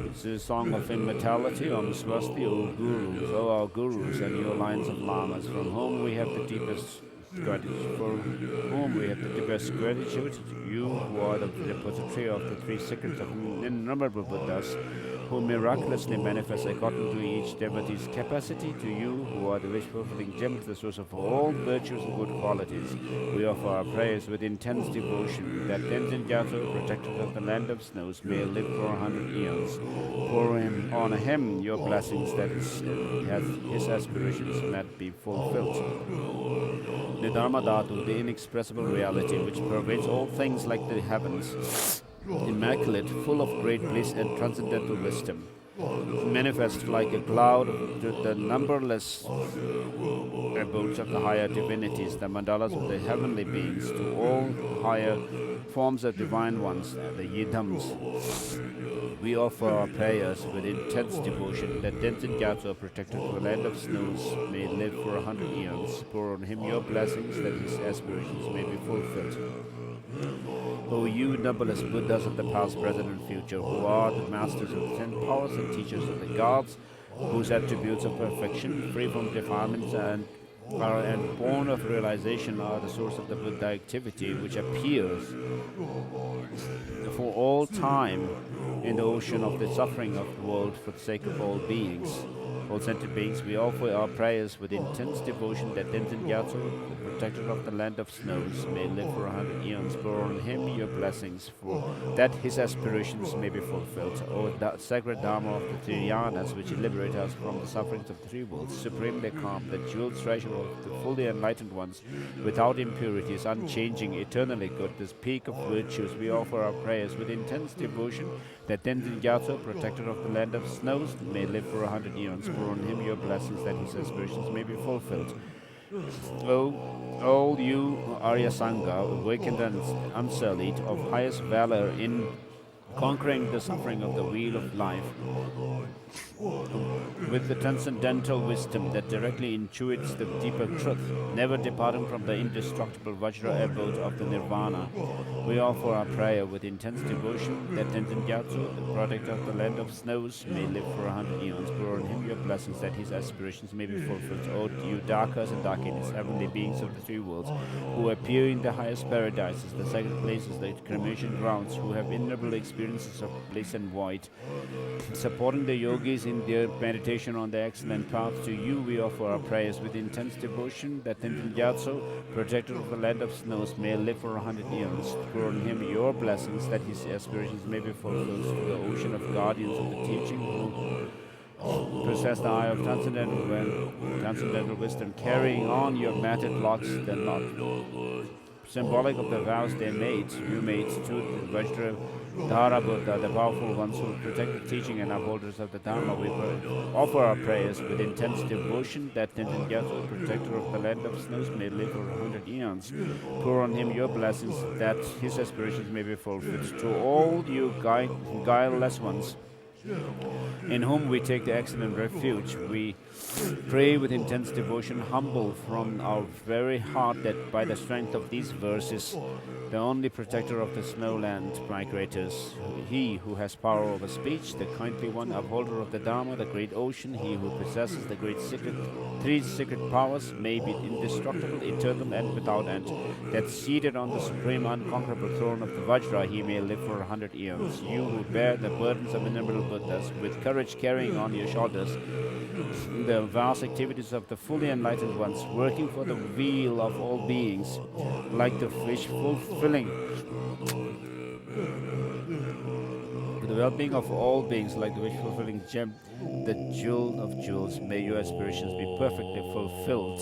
It's a song of immortality on Swasti, O Gurus, O our Gurus and your lines of Lamas, from whom we have the deepest gratitude, for whom we have the deepest gratitude, you who are the repository of the three secrets of innumerable Buddhas, who miraculously manifest according to each devotee's capacity, to you who are the wish-fulfilling gem, the source of all virtues and good qualities. We offer our prayers with intense devotion, that Tenzin Gyatso, protector of the land of snows, may live for 100 years. Pour on him your blessings, that his aspirations might be fulfilled. The Dharma Dhatu, the inexpressible reality which pervades all things like the heavens, immaculate, full of great bliss and transcendental wisdom, manifest like a cloud to the numberless abodes of the higher divinities, the mandalas of the heavenly beings, to all higher forms of divine ones, the yidams. We offer our prayers with intense devotion, that Tenzin Gyatso, protector of the land of snows, may live for 100 years. Pour on him your blessings, that his aspirations may be fulfilled. O you numberless Buddhas of the past, present, and future, who are the masters of the 10 powers and teachers of the gods, whose attributes of perfection, free from defilements and born of realization, are the source of the Buddha activity, which appears for all time in the ocean of the suffering of the world for the sake of all beings. All sentient beings, we offer our prayers with intense devotion, that Tenzin Gyatso, the protector of the land of snows, may live for 100 eons. Pour on him your blessings, for that his aspirations may be fulfilled. O sacred Dharma of the three yanas, which liberate us from the sufferings of the three worlds, supremely calm, the jeweled treasure of the fully enlightened ones, without impurities, unchanging, eternally good, this peak of virtues, we offer our prayers with intense devotion, that Tenzin Gyatso, protector of the land of snows, may live for 100 eons. Pour on him your blessings, that his aspirations may be fulfilled. O all you Arya Sangha, awakened and unsullied, of highest valor in conquering the suffering of the wheel of life with the transcendental wisdom that directly intuits the deeper truth, never departing from the indestructible Vajra abode of the Nirvana. We offer our prayer with intense devotion that Tenzin Gyatso, the protector of the land of snows, may live for 100 eons. Pour on him your blessings that his aspirations may be fulfilled. O you Darkas and Darkinis, heavenly beings of the three worlds, who appear in the highest paradises, the sacred places, the cremation grounds, who have innumerable experiences of bliss and void, supporting the yogis in their meditation on the excellent path. To you we offer our prayers with intense devotion that Tenzin Gyatso, protector of the land of snows, may live for 100 eons. Pour on him your blessings that his aspirations may be fulfilled. To the ocean of guardians of the teaching, who possess the eye of transcendental wisdom, carrying on your matted locks, the knot symbolic of the vows you made to the Vajra Dhara Buddha, the powerful ones who protect the teaching and upholders of the Dharma. We offer our prayers with intense devotion that Tenzin Gyatso, protector of the land of snows, may live for 100 eons. Pour on him your blessings that his aspirations may be fulfilled. To all you guileless ones, in whom we take the excellent refuge, we pray with intense devotion, humble from our very heart, that by the strength of these verses, the only protector of the snowland migrators, he who has power over speech, the kindly one, upholder of the Dharma, the great ocean, he who possesses the great three secret powers, may be indestructible, eternal, and without end, that seated on the supreme unconquerable throne of the Vajra, he may live for 100 eons. You who bear the burdens of innumerable Buddhas, with courage carrying on your shoulders the vast activities of the fully enlightened ones, working for the weal of all beings, like the fish fulfilling the well-being of all beings, like the wish-fulfilling gem, the jewel of jewels. May your aspirations be perfectly fulfilled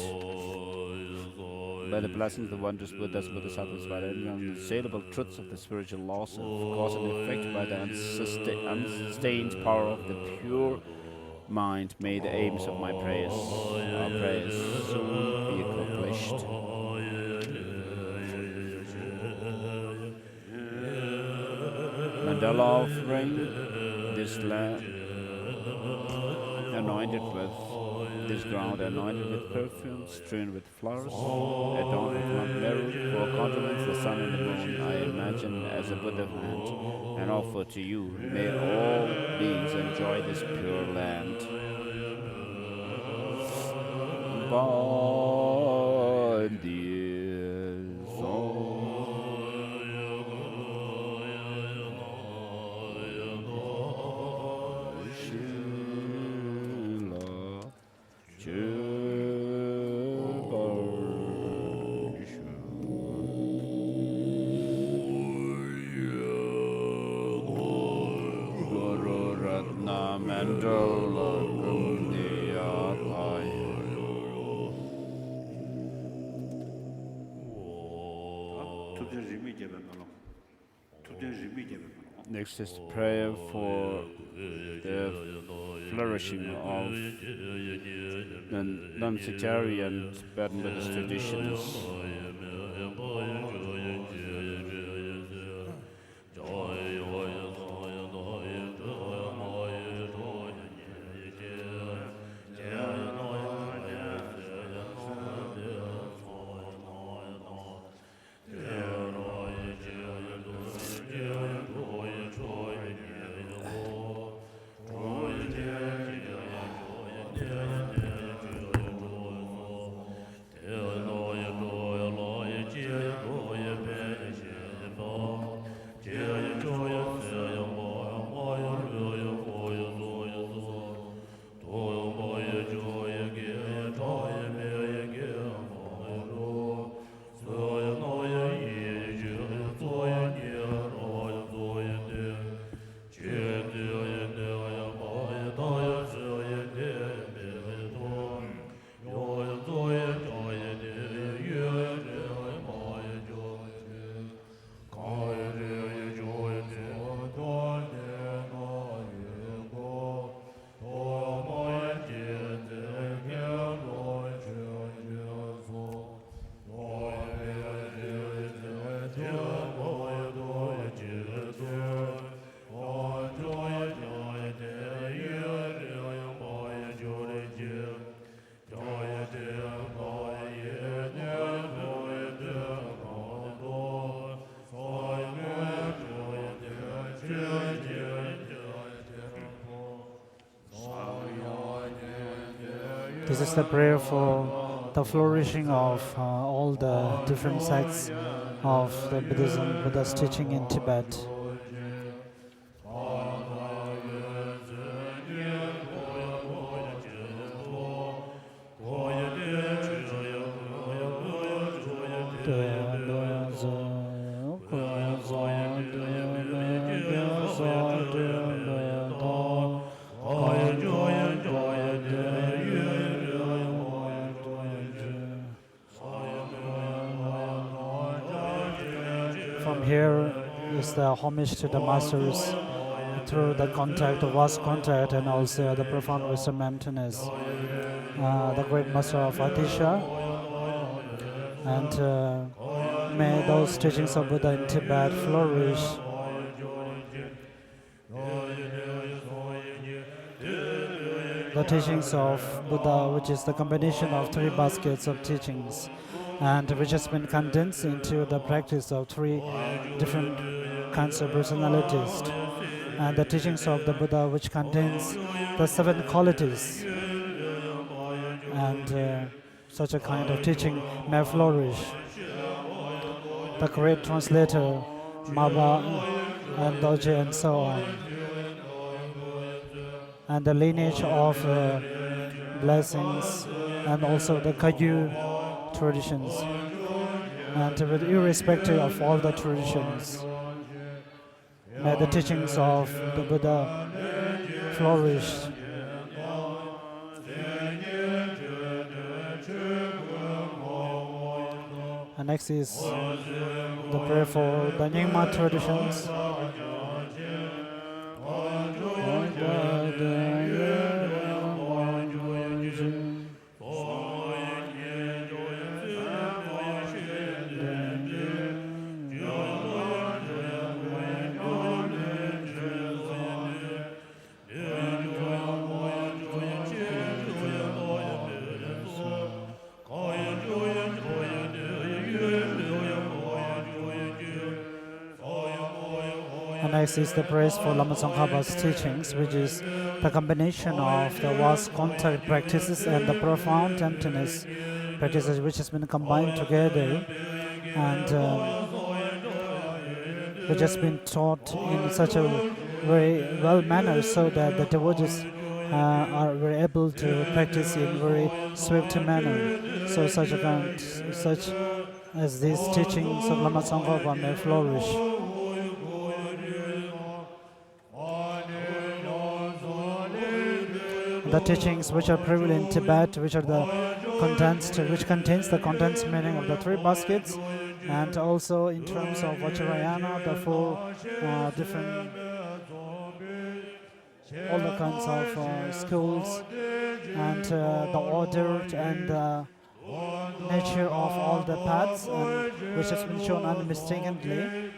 by the blessings of the wondrous Buddhas, Bodhisattvas, by the unassailable truths of the spiritual laws of cause and effect, by the unstained power of the pure mind. May the aims of our prayers soon be accomplished. Mandala offering, this land anointed with this ground, anointed with perfume, strewn with flowers, adorned with Mount Meru, four continents, the sun and the moon, I imagine as a Buddha hand, and offer to you. May all beings enjoy this pure land. By the soul. Next is prayer for the flourishing of the non-sectarian Tibetan Buddhist traditions. This is the prayer for the flourishing of all the different sects of the Buddha's teaching in Tibet. From here is the homage to the masters through the contact, the vast contact, and also the profound wisdom emptiness. The great master of Atisha, and may those teachings of Buddha in Tibet flourish. The teachings of Buddha, which is the combination of three baskets of teachings, and which has been condensed into the practice of three different kinds of personalities, and the teachings of the Buddha, which contains the 7 qualities, and such a kind of teaching may flourish. The great translator, Maba and Doje, and so on, and the lineage of blessings, and also the Kagyu traditions, and with irrespective of all the traditions, may the teachings of the Buddha flourish. And next is the prayer for the Nyingma traditions. And next is the praise for Lama Tsongkhapa's teachings, which is the combination of the vast contact practices and the profound emptiness practices, which has been combined together, and which has been taught in such a very well manner, so that the devotees are very able to practice in very swift manner. So such as these teachings of Lama Tsongkhapa may flourish. The teachings which are prevalent in Tibet, which contains the condensed meaning of the 3 baskets, and also in terms of Vajrayana, the 4 different, all the kinds of schools, and the order and the nature of all the paths, and which has been shown unmistakably.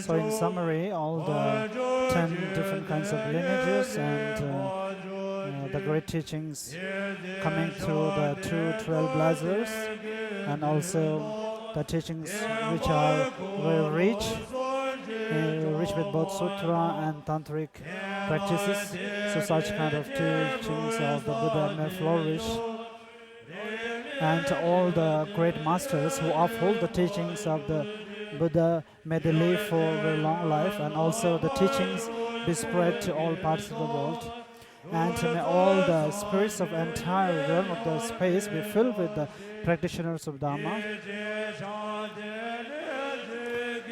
So in summary, all the 10 different kinds of lineages and the great teachings coming through the 2 trailblazers, and also the teachings which are very rich with both sutra and tantric practices. So such kind of teachings of the Buddha may flourish. And all the great masters who uphold the teachings of the Buddha, may they live for a very long life, and also the teachings be spread to all parts of the world. And may all the spirits of entire realm of the space be filled with the practitioners of Dharma.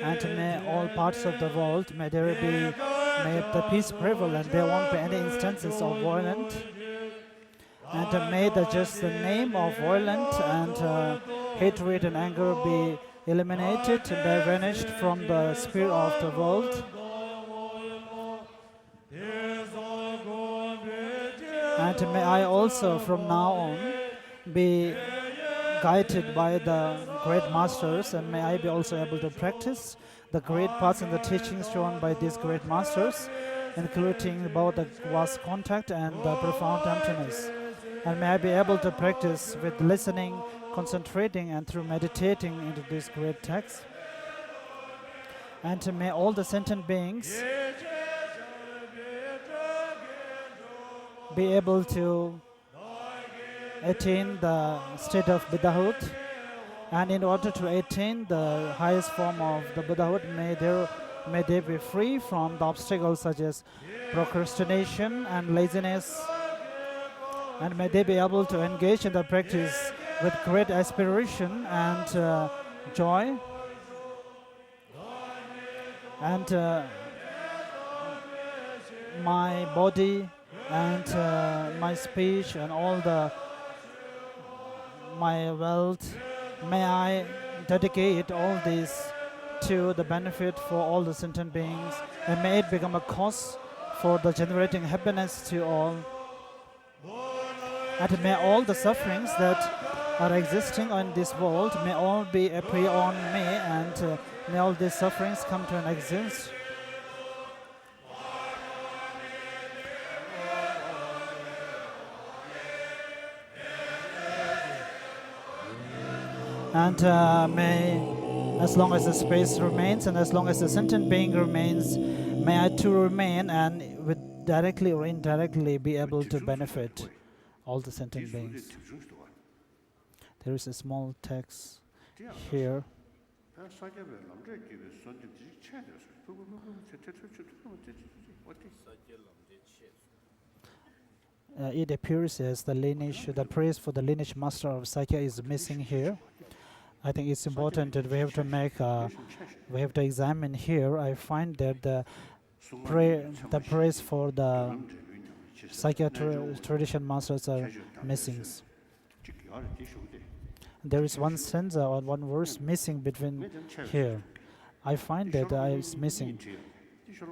And may all parts of the world, may the peace prevail, and there won't be any instances of violence. And may the name of violence and hatred and anger be eliminated, be vanished from the sphere of the world. And may I also from now on be guided by the great masters, and may I be also able to practice the great paths and the teachings shown by these great masters, including both the vast contact and the profound emptiness. And may I be able to practice with listening, concentrating, and through meditating into this great text. And may all the sentient beings be able to attain the state of Buddhahood. And in order to attain the highest form of the Buddhahood, may they be free from the obstacles such as procrastination and laziness. And may they be able to engage in the practice with great aspiration and joy. And my body and my speech and all my wealth, may I dedicate all this to the benefit for all the sentient beings, and may it become a cause for the generating happiness to all. And may all the sufferings that are existing on this world, may all be appear on me, and may all these sufferings come to an existence. And may, as long as the space remains and as long as the sentient being remains, may I too remain and with directly or indirectly be able to benefit all the sentient beings. There is a small text here. It appears as the lineage, the praise for the lineage master of Sakya is missing here. I think it's important that we have to examine here. I find that the praise for the Sakya tradition masters are missing. There is one stanza or one verse missing between here. I find that it's missing.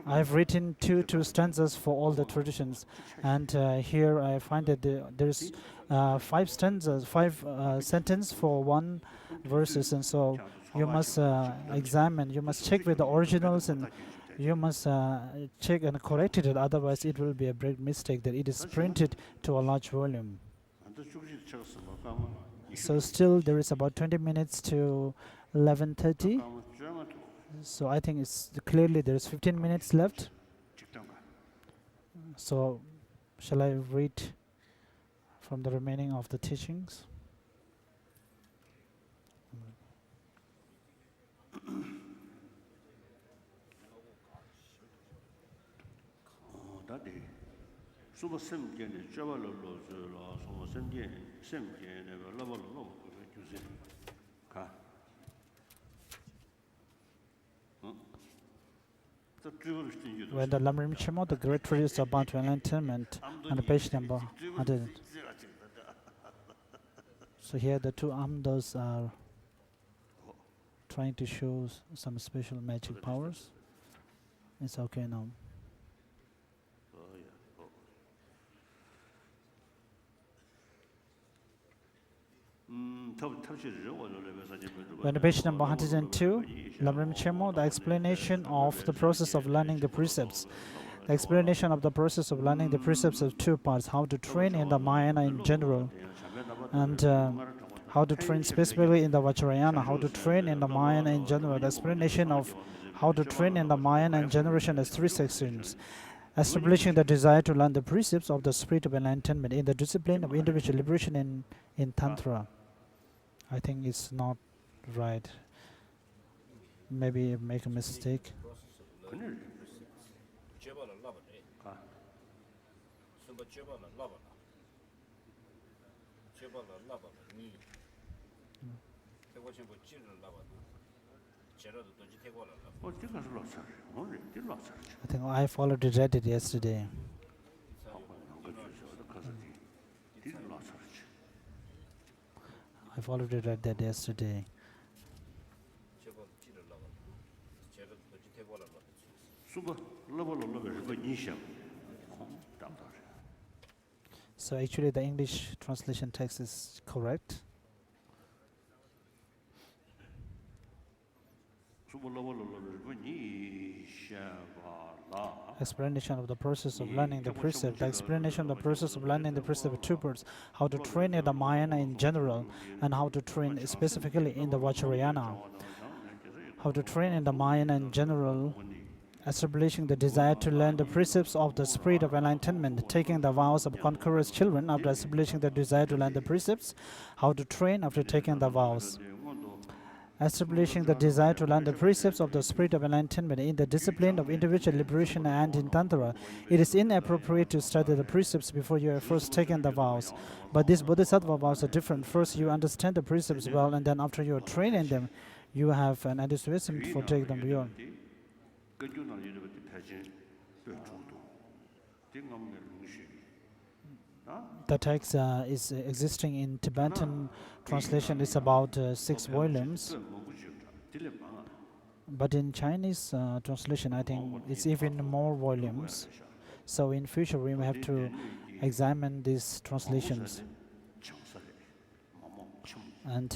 I have written two stanzas for all the traditions, and here I find that there is 5 stanzas, 5 sentences for one verses, and so you must examine, you must check with the originals, and you must check and correct it, otherwise it will be a great mistake that it is printed to a large volume. So still there is about 20 minutes to 11:30. So I think it's clearly there is 15 minutes left. So shall I read from the remaining of the teachings? When the Lamrim Chemo, the great treatise about enlightenment, on the page number 100. So here the two Amdas are trying to show some special magic powers. It's okay now. When the page number 102, Lamrim Chemo, the explanation of the process of learning the precepts. The explanation of the process of learning the precepts of 2 parts: how to train in the Mahayana in general, and how to train specifically in the Vajrayana, how to train in the Mahayana in general. The explanation of how to train in the Mahayana in generation has 3 sections. Establishing the desire to learn the precepts of the spirit of enlightenment in the discipline of individual liberation in Tantra. I think it's not right. Maybe make a mistake. I think I've already read it yesterday. I've already read that yesterday. So actually the English translation text is correct. explanation of the process of learning the precept. The explanation of the process of learning the precept of 2 parts: how to train in the Mahayana in general, and how to train specifically in the Vajrayana. How to train in the Mahayana in general, establishing the desire to learn the precepts of the spirit of enlightenment, taking the vows of conqueror's children after establishing the desire to learn the precepts. How to train after taking the vows. Establishing the desire to learn the precepts of the spirit of enlightenment in the discipline of individual liberation and in Tantra. It is inappropriate to study the precepts before you have first taken the vows. But these Bodhisattva vows are different. First, you understand the precepts well, and then after you are trained in them, you have an enthusiasm for taking them beyond. The text is existing in Tibetan translation. It's about 6 volumes. But in Chinese translation, I think it's even more volumes. So in future, we may have to examine these translations. And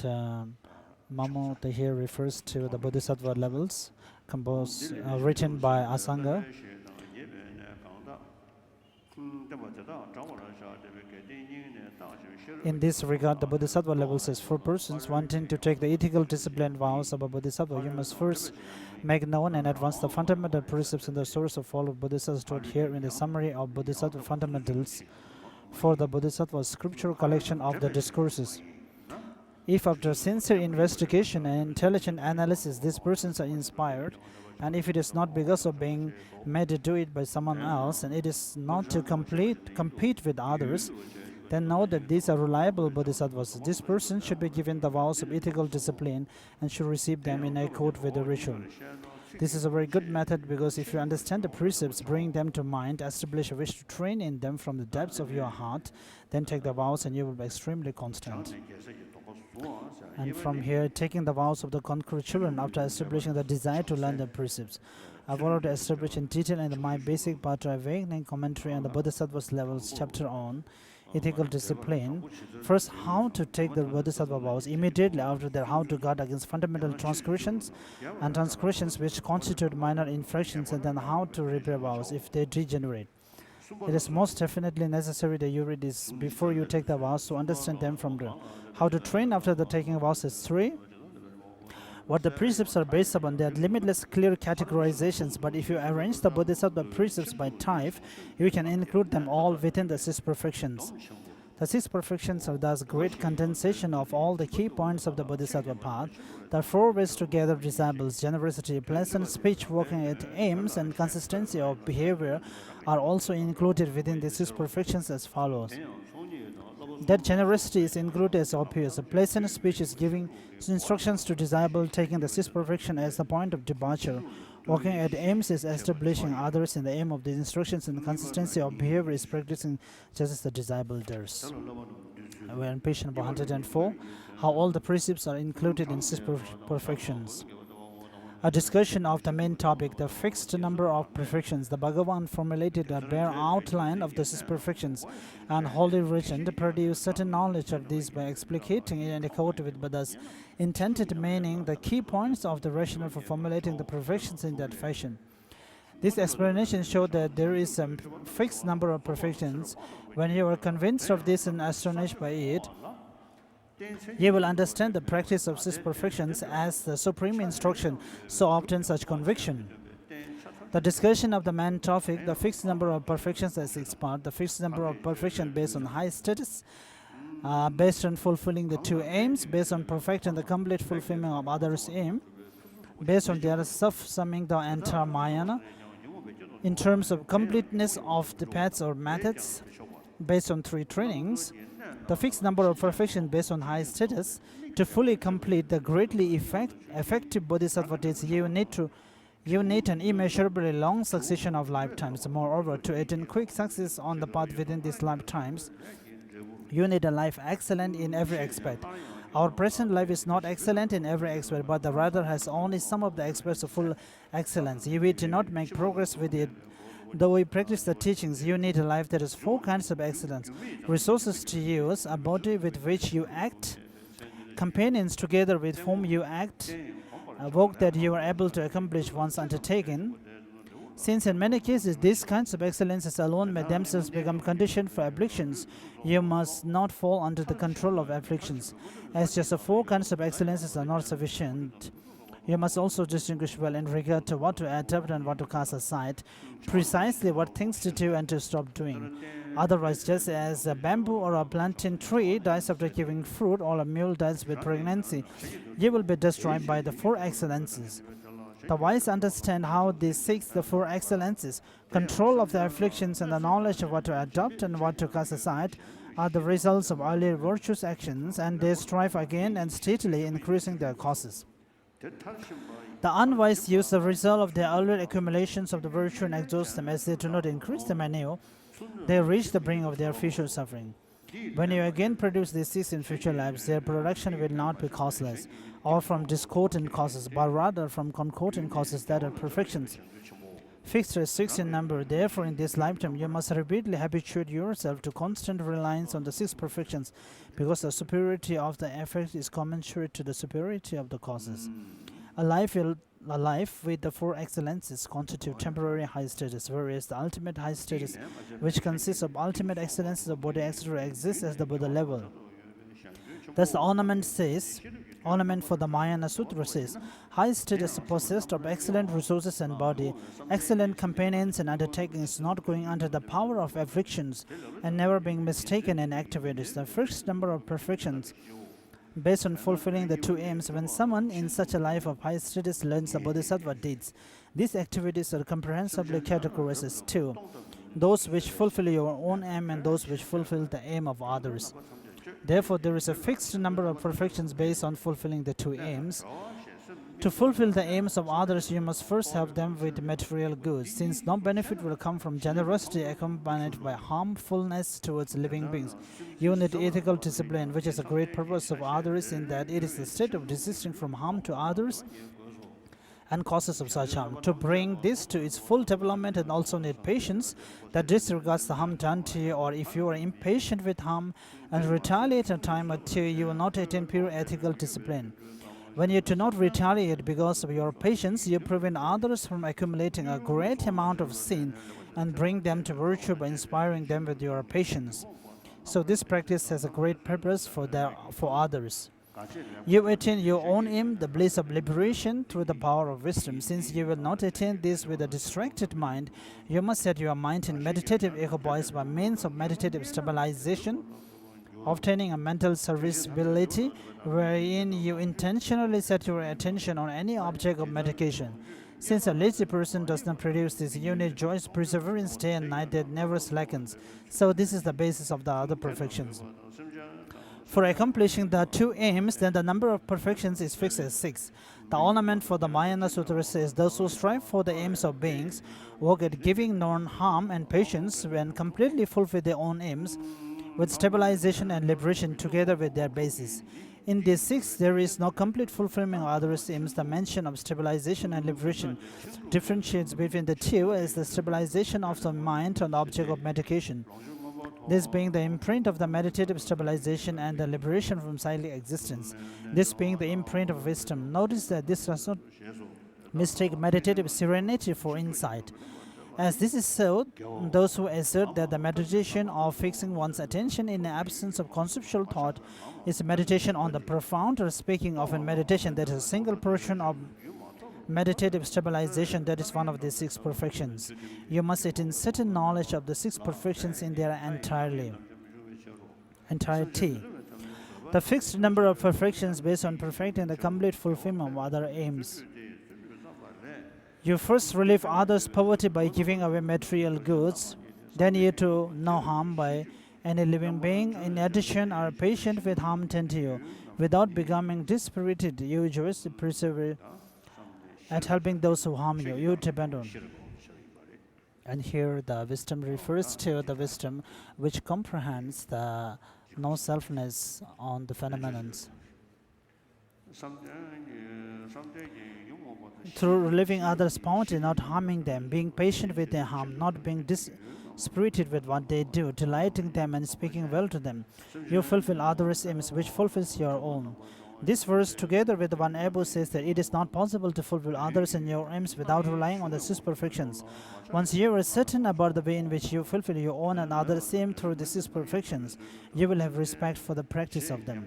Mamo here refers to the Bodhisattva levels, written by Asanga. In this regard, the Bodhisattva level says, for persons wanting to take the ethical discipline vows of a Bodhisattva, you must first make known and advance the fundamental precepts and the source of all of Bodhisattvas taught here in the summary of Bodhisattva fundamentals for the Bodhisattva scriptural collection of the discourses. If after sincere investigation and intelligent analysis these persons are inspired, and if it is not because of being made to do it by someone else, and it is not to compete with others, then know that these are reliable bodhisattvas. This person should be given the vows of ethical discipline and should receive them in accord with the ritual. This is a very good method because if you understand the precepts, bring them to mind, establish a wish to train in them from the depths of your heart, then take the vows and you will be extremely constant. And from here, taking the vows of the conqueror children after establishing the desire to learn the precepts. I've already established in detail in my basic Patra Awakening commentary on the Bodhisattva's levels chapter on ethical discipline. First, how to take the Bodhisattva vows. Immediately after that, how to guard against fundamental transgressions and transgressions which constitute minor infractions, and then how to repair vows if they degenerate. It is most definitely necessary that you read this before you take the vows to understand them from the how to train after the taking vows is 3. What the precepts are based upon, they are limitless clear categorizations, but if you arrange the Bodhisattva precepts by type, you can include them all within the 6 perfections. The 6 perfections are thus great condensation of all the key points of the Bodhisattva path. The 4 ways to gather disciples, generosity, pleasant speech, working at aims, and consistency of behavior are also included within the 6 perfections as follows. That generosity is included as obvious. A pleasant speech is giving instructions to disciple, taking the 6th perfection as the point of departure. Working at aims is establishing others in the aim of the instructions, and the consistency of behavior is practicing just as the disciple does. We are on page number 104, how all the precepts are included in 6 perfections. A discussion of the main topic, the fixed number of perfections. The Bhagavan formulated a bare outline of the 6 perfections, and Holy Written produced certain knowledge of these by explicating it in accord with Buddha's intended meaning, the key points of the rationale for formulating the perfections in that fashion. This explanation showed that there is a fixed number of perfections. When you are convinced of this and astonished by it, you will understand the practice of 6 perfections as the supreme instruction, so obtain such conviction. The discussion of the main topic, the fixed number of perfections as 6 parts, the fixed number of perfection based on high status, based on fulfilling the 2 aims, based on perfecting the complete fulfillment of others' aim, based on their self-summing the entire Mahayana, in terms of completeness of the paths or methods, based on 3 trainings, the fixed number of perfection based on high status. To fully complete the greatly effective bodhisattva deeds, you need an immeasurably long succession of lifetimes. Moreover, to attain quick success on the path within these lifetimes, you need a life excellent in every aspect. Our present life is not excellent in every aspect, but rather has only some of the aspects of full excellence. If we do not make progress with it, though we practice the teachings, you need a life that has 4 kinds of excellence. Resources to use, a body with which you act, companions together with whom you act, a work that you are able to accomplish once undertaken, Since in many cases these kinds of excellences alone may themselves become conditioned for afflictions, you must not fall under the control of afflictions. As just the 4 kinds of excellences are not sufficient, you must also distinguish well in regard to what to adopt and what to cast aside, precisely what things to do and to stop doing. Otherwise, just as a bamboo or a plantain tree dies after giving fruit, or a mule dies with pregnancy, you will be destroyed by the 4 excellences. The wise understand how these 6, the 4 excellences, control of the afflictions and the knowledge of what to adopt and what to cast aside, are the results of earlier virtuous actions, and they strive again and steadily increasing their causes. The unwise use the result of their earlier accumulations of the virtue and exhaust them. As they do not increase them anew, they reach the brink of their future suffering. When you again produce these 6 in future lives, their production will not be causeless, or from discordant causes, but rather from concordant causes that are perfections, fixed as 6 in number. Therefore, in this lifetime, you must repeatedly habituate yourself to constant reliance on the 6 perfections, because the superiority of the effect is commensurate to the superiority of the causes. A life with the 4 excellences constitute temporary high status, whereas the ultimate high status, which consists of ultimate excellences of body, etc., exists as the Buddha level. Thus, the ornament for the Mahayana Sutra says, high status possessed of excellent resources and body, excellent companions and undertakings, not going under the power of afflictions, and never being mistaken in activities. The first number of perfections based on fulfilling the 2 aims. When someone in such a life of high status learns the Bodhisattva deeds, these activities are comprehensively categorized as 2, those which fulfill your own aim and those which fulfill the aim of others. Therefore, there is a fixed number of perfections based on fulfilling the 2 aims. To fulfill the aims of others, you must first help them with material goods, since no benefit will come from generosity accompanied by harmfulness towards living beings. You need ethical discipline, which is a great purpose of others, in that it is the state of desisting from harm to others and causes of such harm. To bring this to its full development, and also need patience that disregards the harm done to you, or if you are impatient with harm and retaliate a time or 2, you will not attain pure ethical discipline. When you do not retaliate because of your patience, you prevent others from accumulating a great amount of sin and bring them to virtue by inspiring them with your patience. So this practice has a great purpose for others. You attain your own aim, the bliss of liberation, through the power of wisdom. Since you will not attain this with a distracted mind, you must set your mind in meditative equipoise by means of meditative stabilization, obtaining a mental serviceability wherein you intentionally set your attention on any object of meditation. Since a lazy person does not produce this unit joyous perseverance day and night that never slackens, so this is the basis of the other perfections. For accomplishing the 2 aims, then the number of perfections is fixed as 6. The ornament for the Mahayana Sutra says, those who strive for the aims of beings, work at giving non-harm and patience, when completely fulfill their own aims, with stabilization and liberation together with their basis. In these 6, there is no complete fulfillment of others' aims. The mention of stabilization and liberation differentiates between the 2 as the stabilization of the mind on the object of meditation, this being the imprint of the meditative stabilization, and the liberation from silent existence, this being the imprint of wisdom. Notice that this does not mistake meditative serenity for insight. As this is so, those who assert that the meditation of fixing one's attention in the absence of conceptual thought is meditation on the profound, or speaking of a meditation that is a single portion of meditative stabilization, that is one of the 6 perfections. You must attain certain knowledge of the 6 perfections in their entirety. The fixed number of perfections based on perfecting the complete fulfillment of other aims. You first relieve others' poverty by giving away material goods, then you do no harm by any living being. In addition, are patient with harm done to you. Without becoming dispirited, you joyously persevere at helping those who harm you. You depend on. And here the wisdom refers to the wisdom which comprehends the no-selfness on the phenomenons. Through relieving others' poverty, not harming them, being patient with their harm, not being dispirited with what they do, delighting them and speaking well to them, you fulfill others' aims, which fulfills your own. This verse, together with the one above, says that it is not possible to fulfill others and your aims without relying on the six perfections. Once you are certain about the way in which you fulfill your own and others' aim through the six perfections, you will have respect for the practice of them.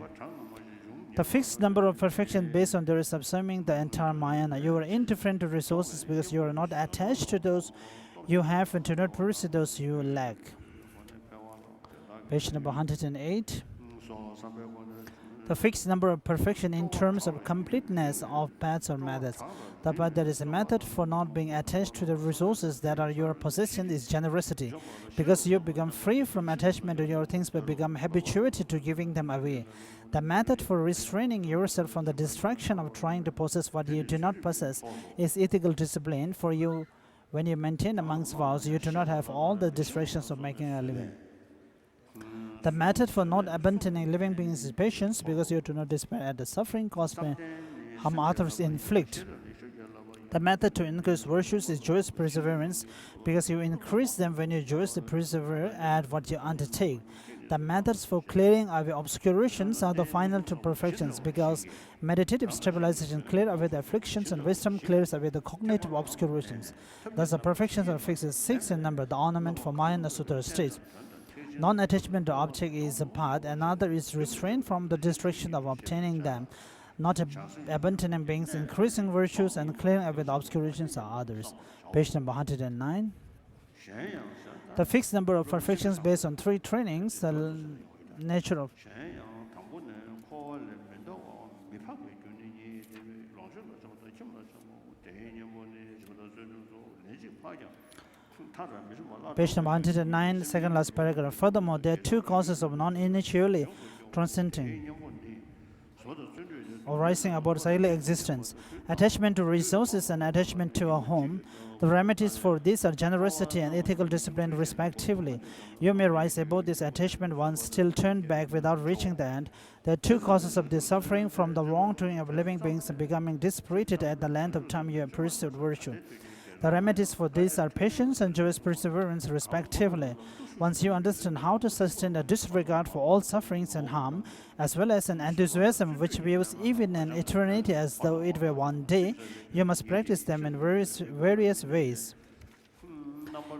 The fixed number of perfections based on there is subsuming the entire Mayana. You are indifferent to resources because you are not attached to those you have and do not pursue those you lack. Page number 108. The fixed number of perfection in terms of completeness of paths or methods. The path that is a method for not being attached to the resources that are your possession is generosity, because you become free from attachment to your things but become habituated to giving them away. The method for restraining yourself from the distraction of trying to possess what you do not possess is ethical discipline. For you, when you maintain a monk's vows, you do not have all the distractions of making a living. The method for not abandoning living beings is patience, because you do not despair at the suffering caused by harm others inflict. The method to increase virtues is joyous perseverance, because you increase them when you joyously persevere at what you undertake. The methods for clearing away obscurations are the final two perfections, because meditative stabilization clears away the afflictions and wisdom clears away the cognitive obscurations. Thus, the perfections are fixed as 6 in number. The ornament for Mahayana Sutra states, non-attachment to object is a path, another is restraint from the distraction of obtaining them. Not abandoning beings, increasing virtues, and clearing away the obscurations are others. Page number 109. The fixed number of perfections based on 3 trainings, the nature of Page number 109, second last paragraph. Furthermore, there are 2 causes of non-initially transcending or rising about daily existence: attachment to resources and attachment to a home. The remedies for these are generosity and ethical discipline, respectively. You may rise above this attachment once still turned back without reaching the end. There are 2 causes of this suffering: from the wrongdoing of living beings and becoming dispirited at the length of time you have pursued virtue. The remedies for these are patience and joyous perseverance, respectively. Once you understand how to sustain a disregard for all sufferings and harm, as well as an enthusiasm which views even an eternity as though it were one day, you must practice them in various ways.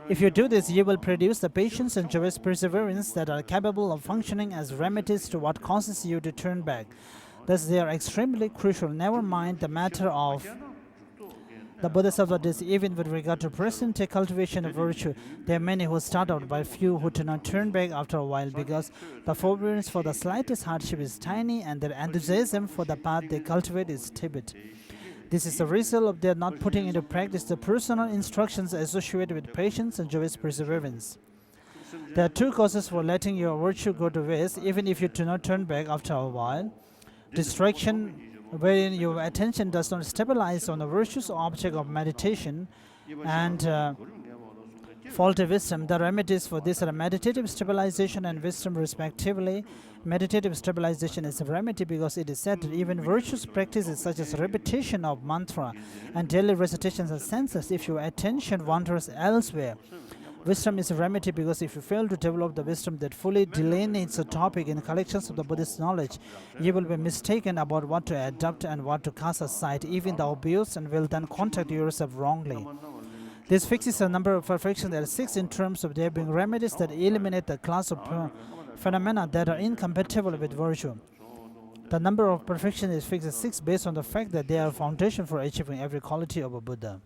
If you do this, you will produce the patience and joyous perseverance that are capable of functioning as remedies to what causes you to turn back. Thus, they are extremely crucial. Never mind the matter of the Bodhisattva days, even with regard to present-day cultivation of virtue. There are many who start out, but few who do not turn back after a while, because the forbearance for the slightest hardship is tiny and their enthusiasm for the path they cultivate is timid. This is the result of their not putting into practice the personal instructions associated with patience and joyous perseverance. There are 2 causes for letting your virtue go to waste, even if you do not turn back after a while: distraction, wherein your attention does not stabilize on the virtuous object of meditation, and faulty wisdom. The remedies for this are meditative stabilization and wisdom, respectively. Meditative stabilization is a remedy because it is said that even virtuous practices such as repetition of mantra and daily recitations are senseless if your attention wanders elsewhere. Wisdom is a remedy because if you fail to develop the wisdom that fully delineates a topic in collections of the Buddhist knowledge, you will be mistaken about what to adopt and what to cast aside, even the obvious, and will then conduct yourself wrongly. This fixes a number of perfections that are 6 in terms of there being remedies that eliminate the class of phenomena that are incompatible with virtue. The number of perfection is fixed at 6 based on the fact that they are a foundation for achieving every quality of a Buddha.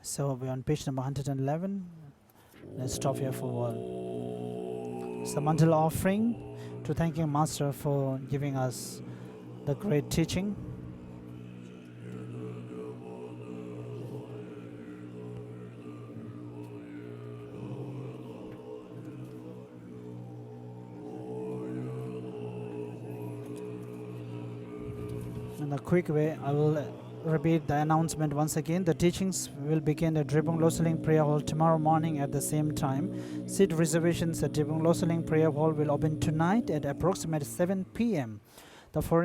So we're on page number 111. Let's stop here for a while. It's the mantle offering to thanking Master for giving us the great teaching. In a quick way, I will repeat the announcement once again. The teachings will begin at Drepung Loseling Prayer Hall tomorrow morning at the same time. Seat reservations at Drepung Loseling Prayer Hall will open tonight at approximately 7 p.m. The foreign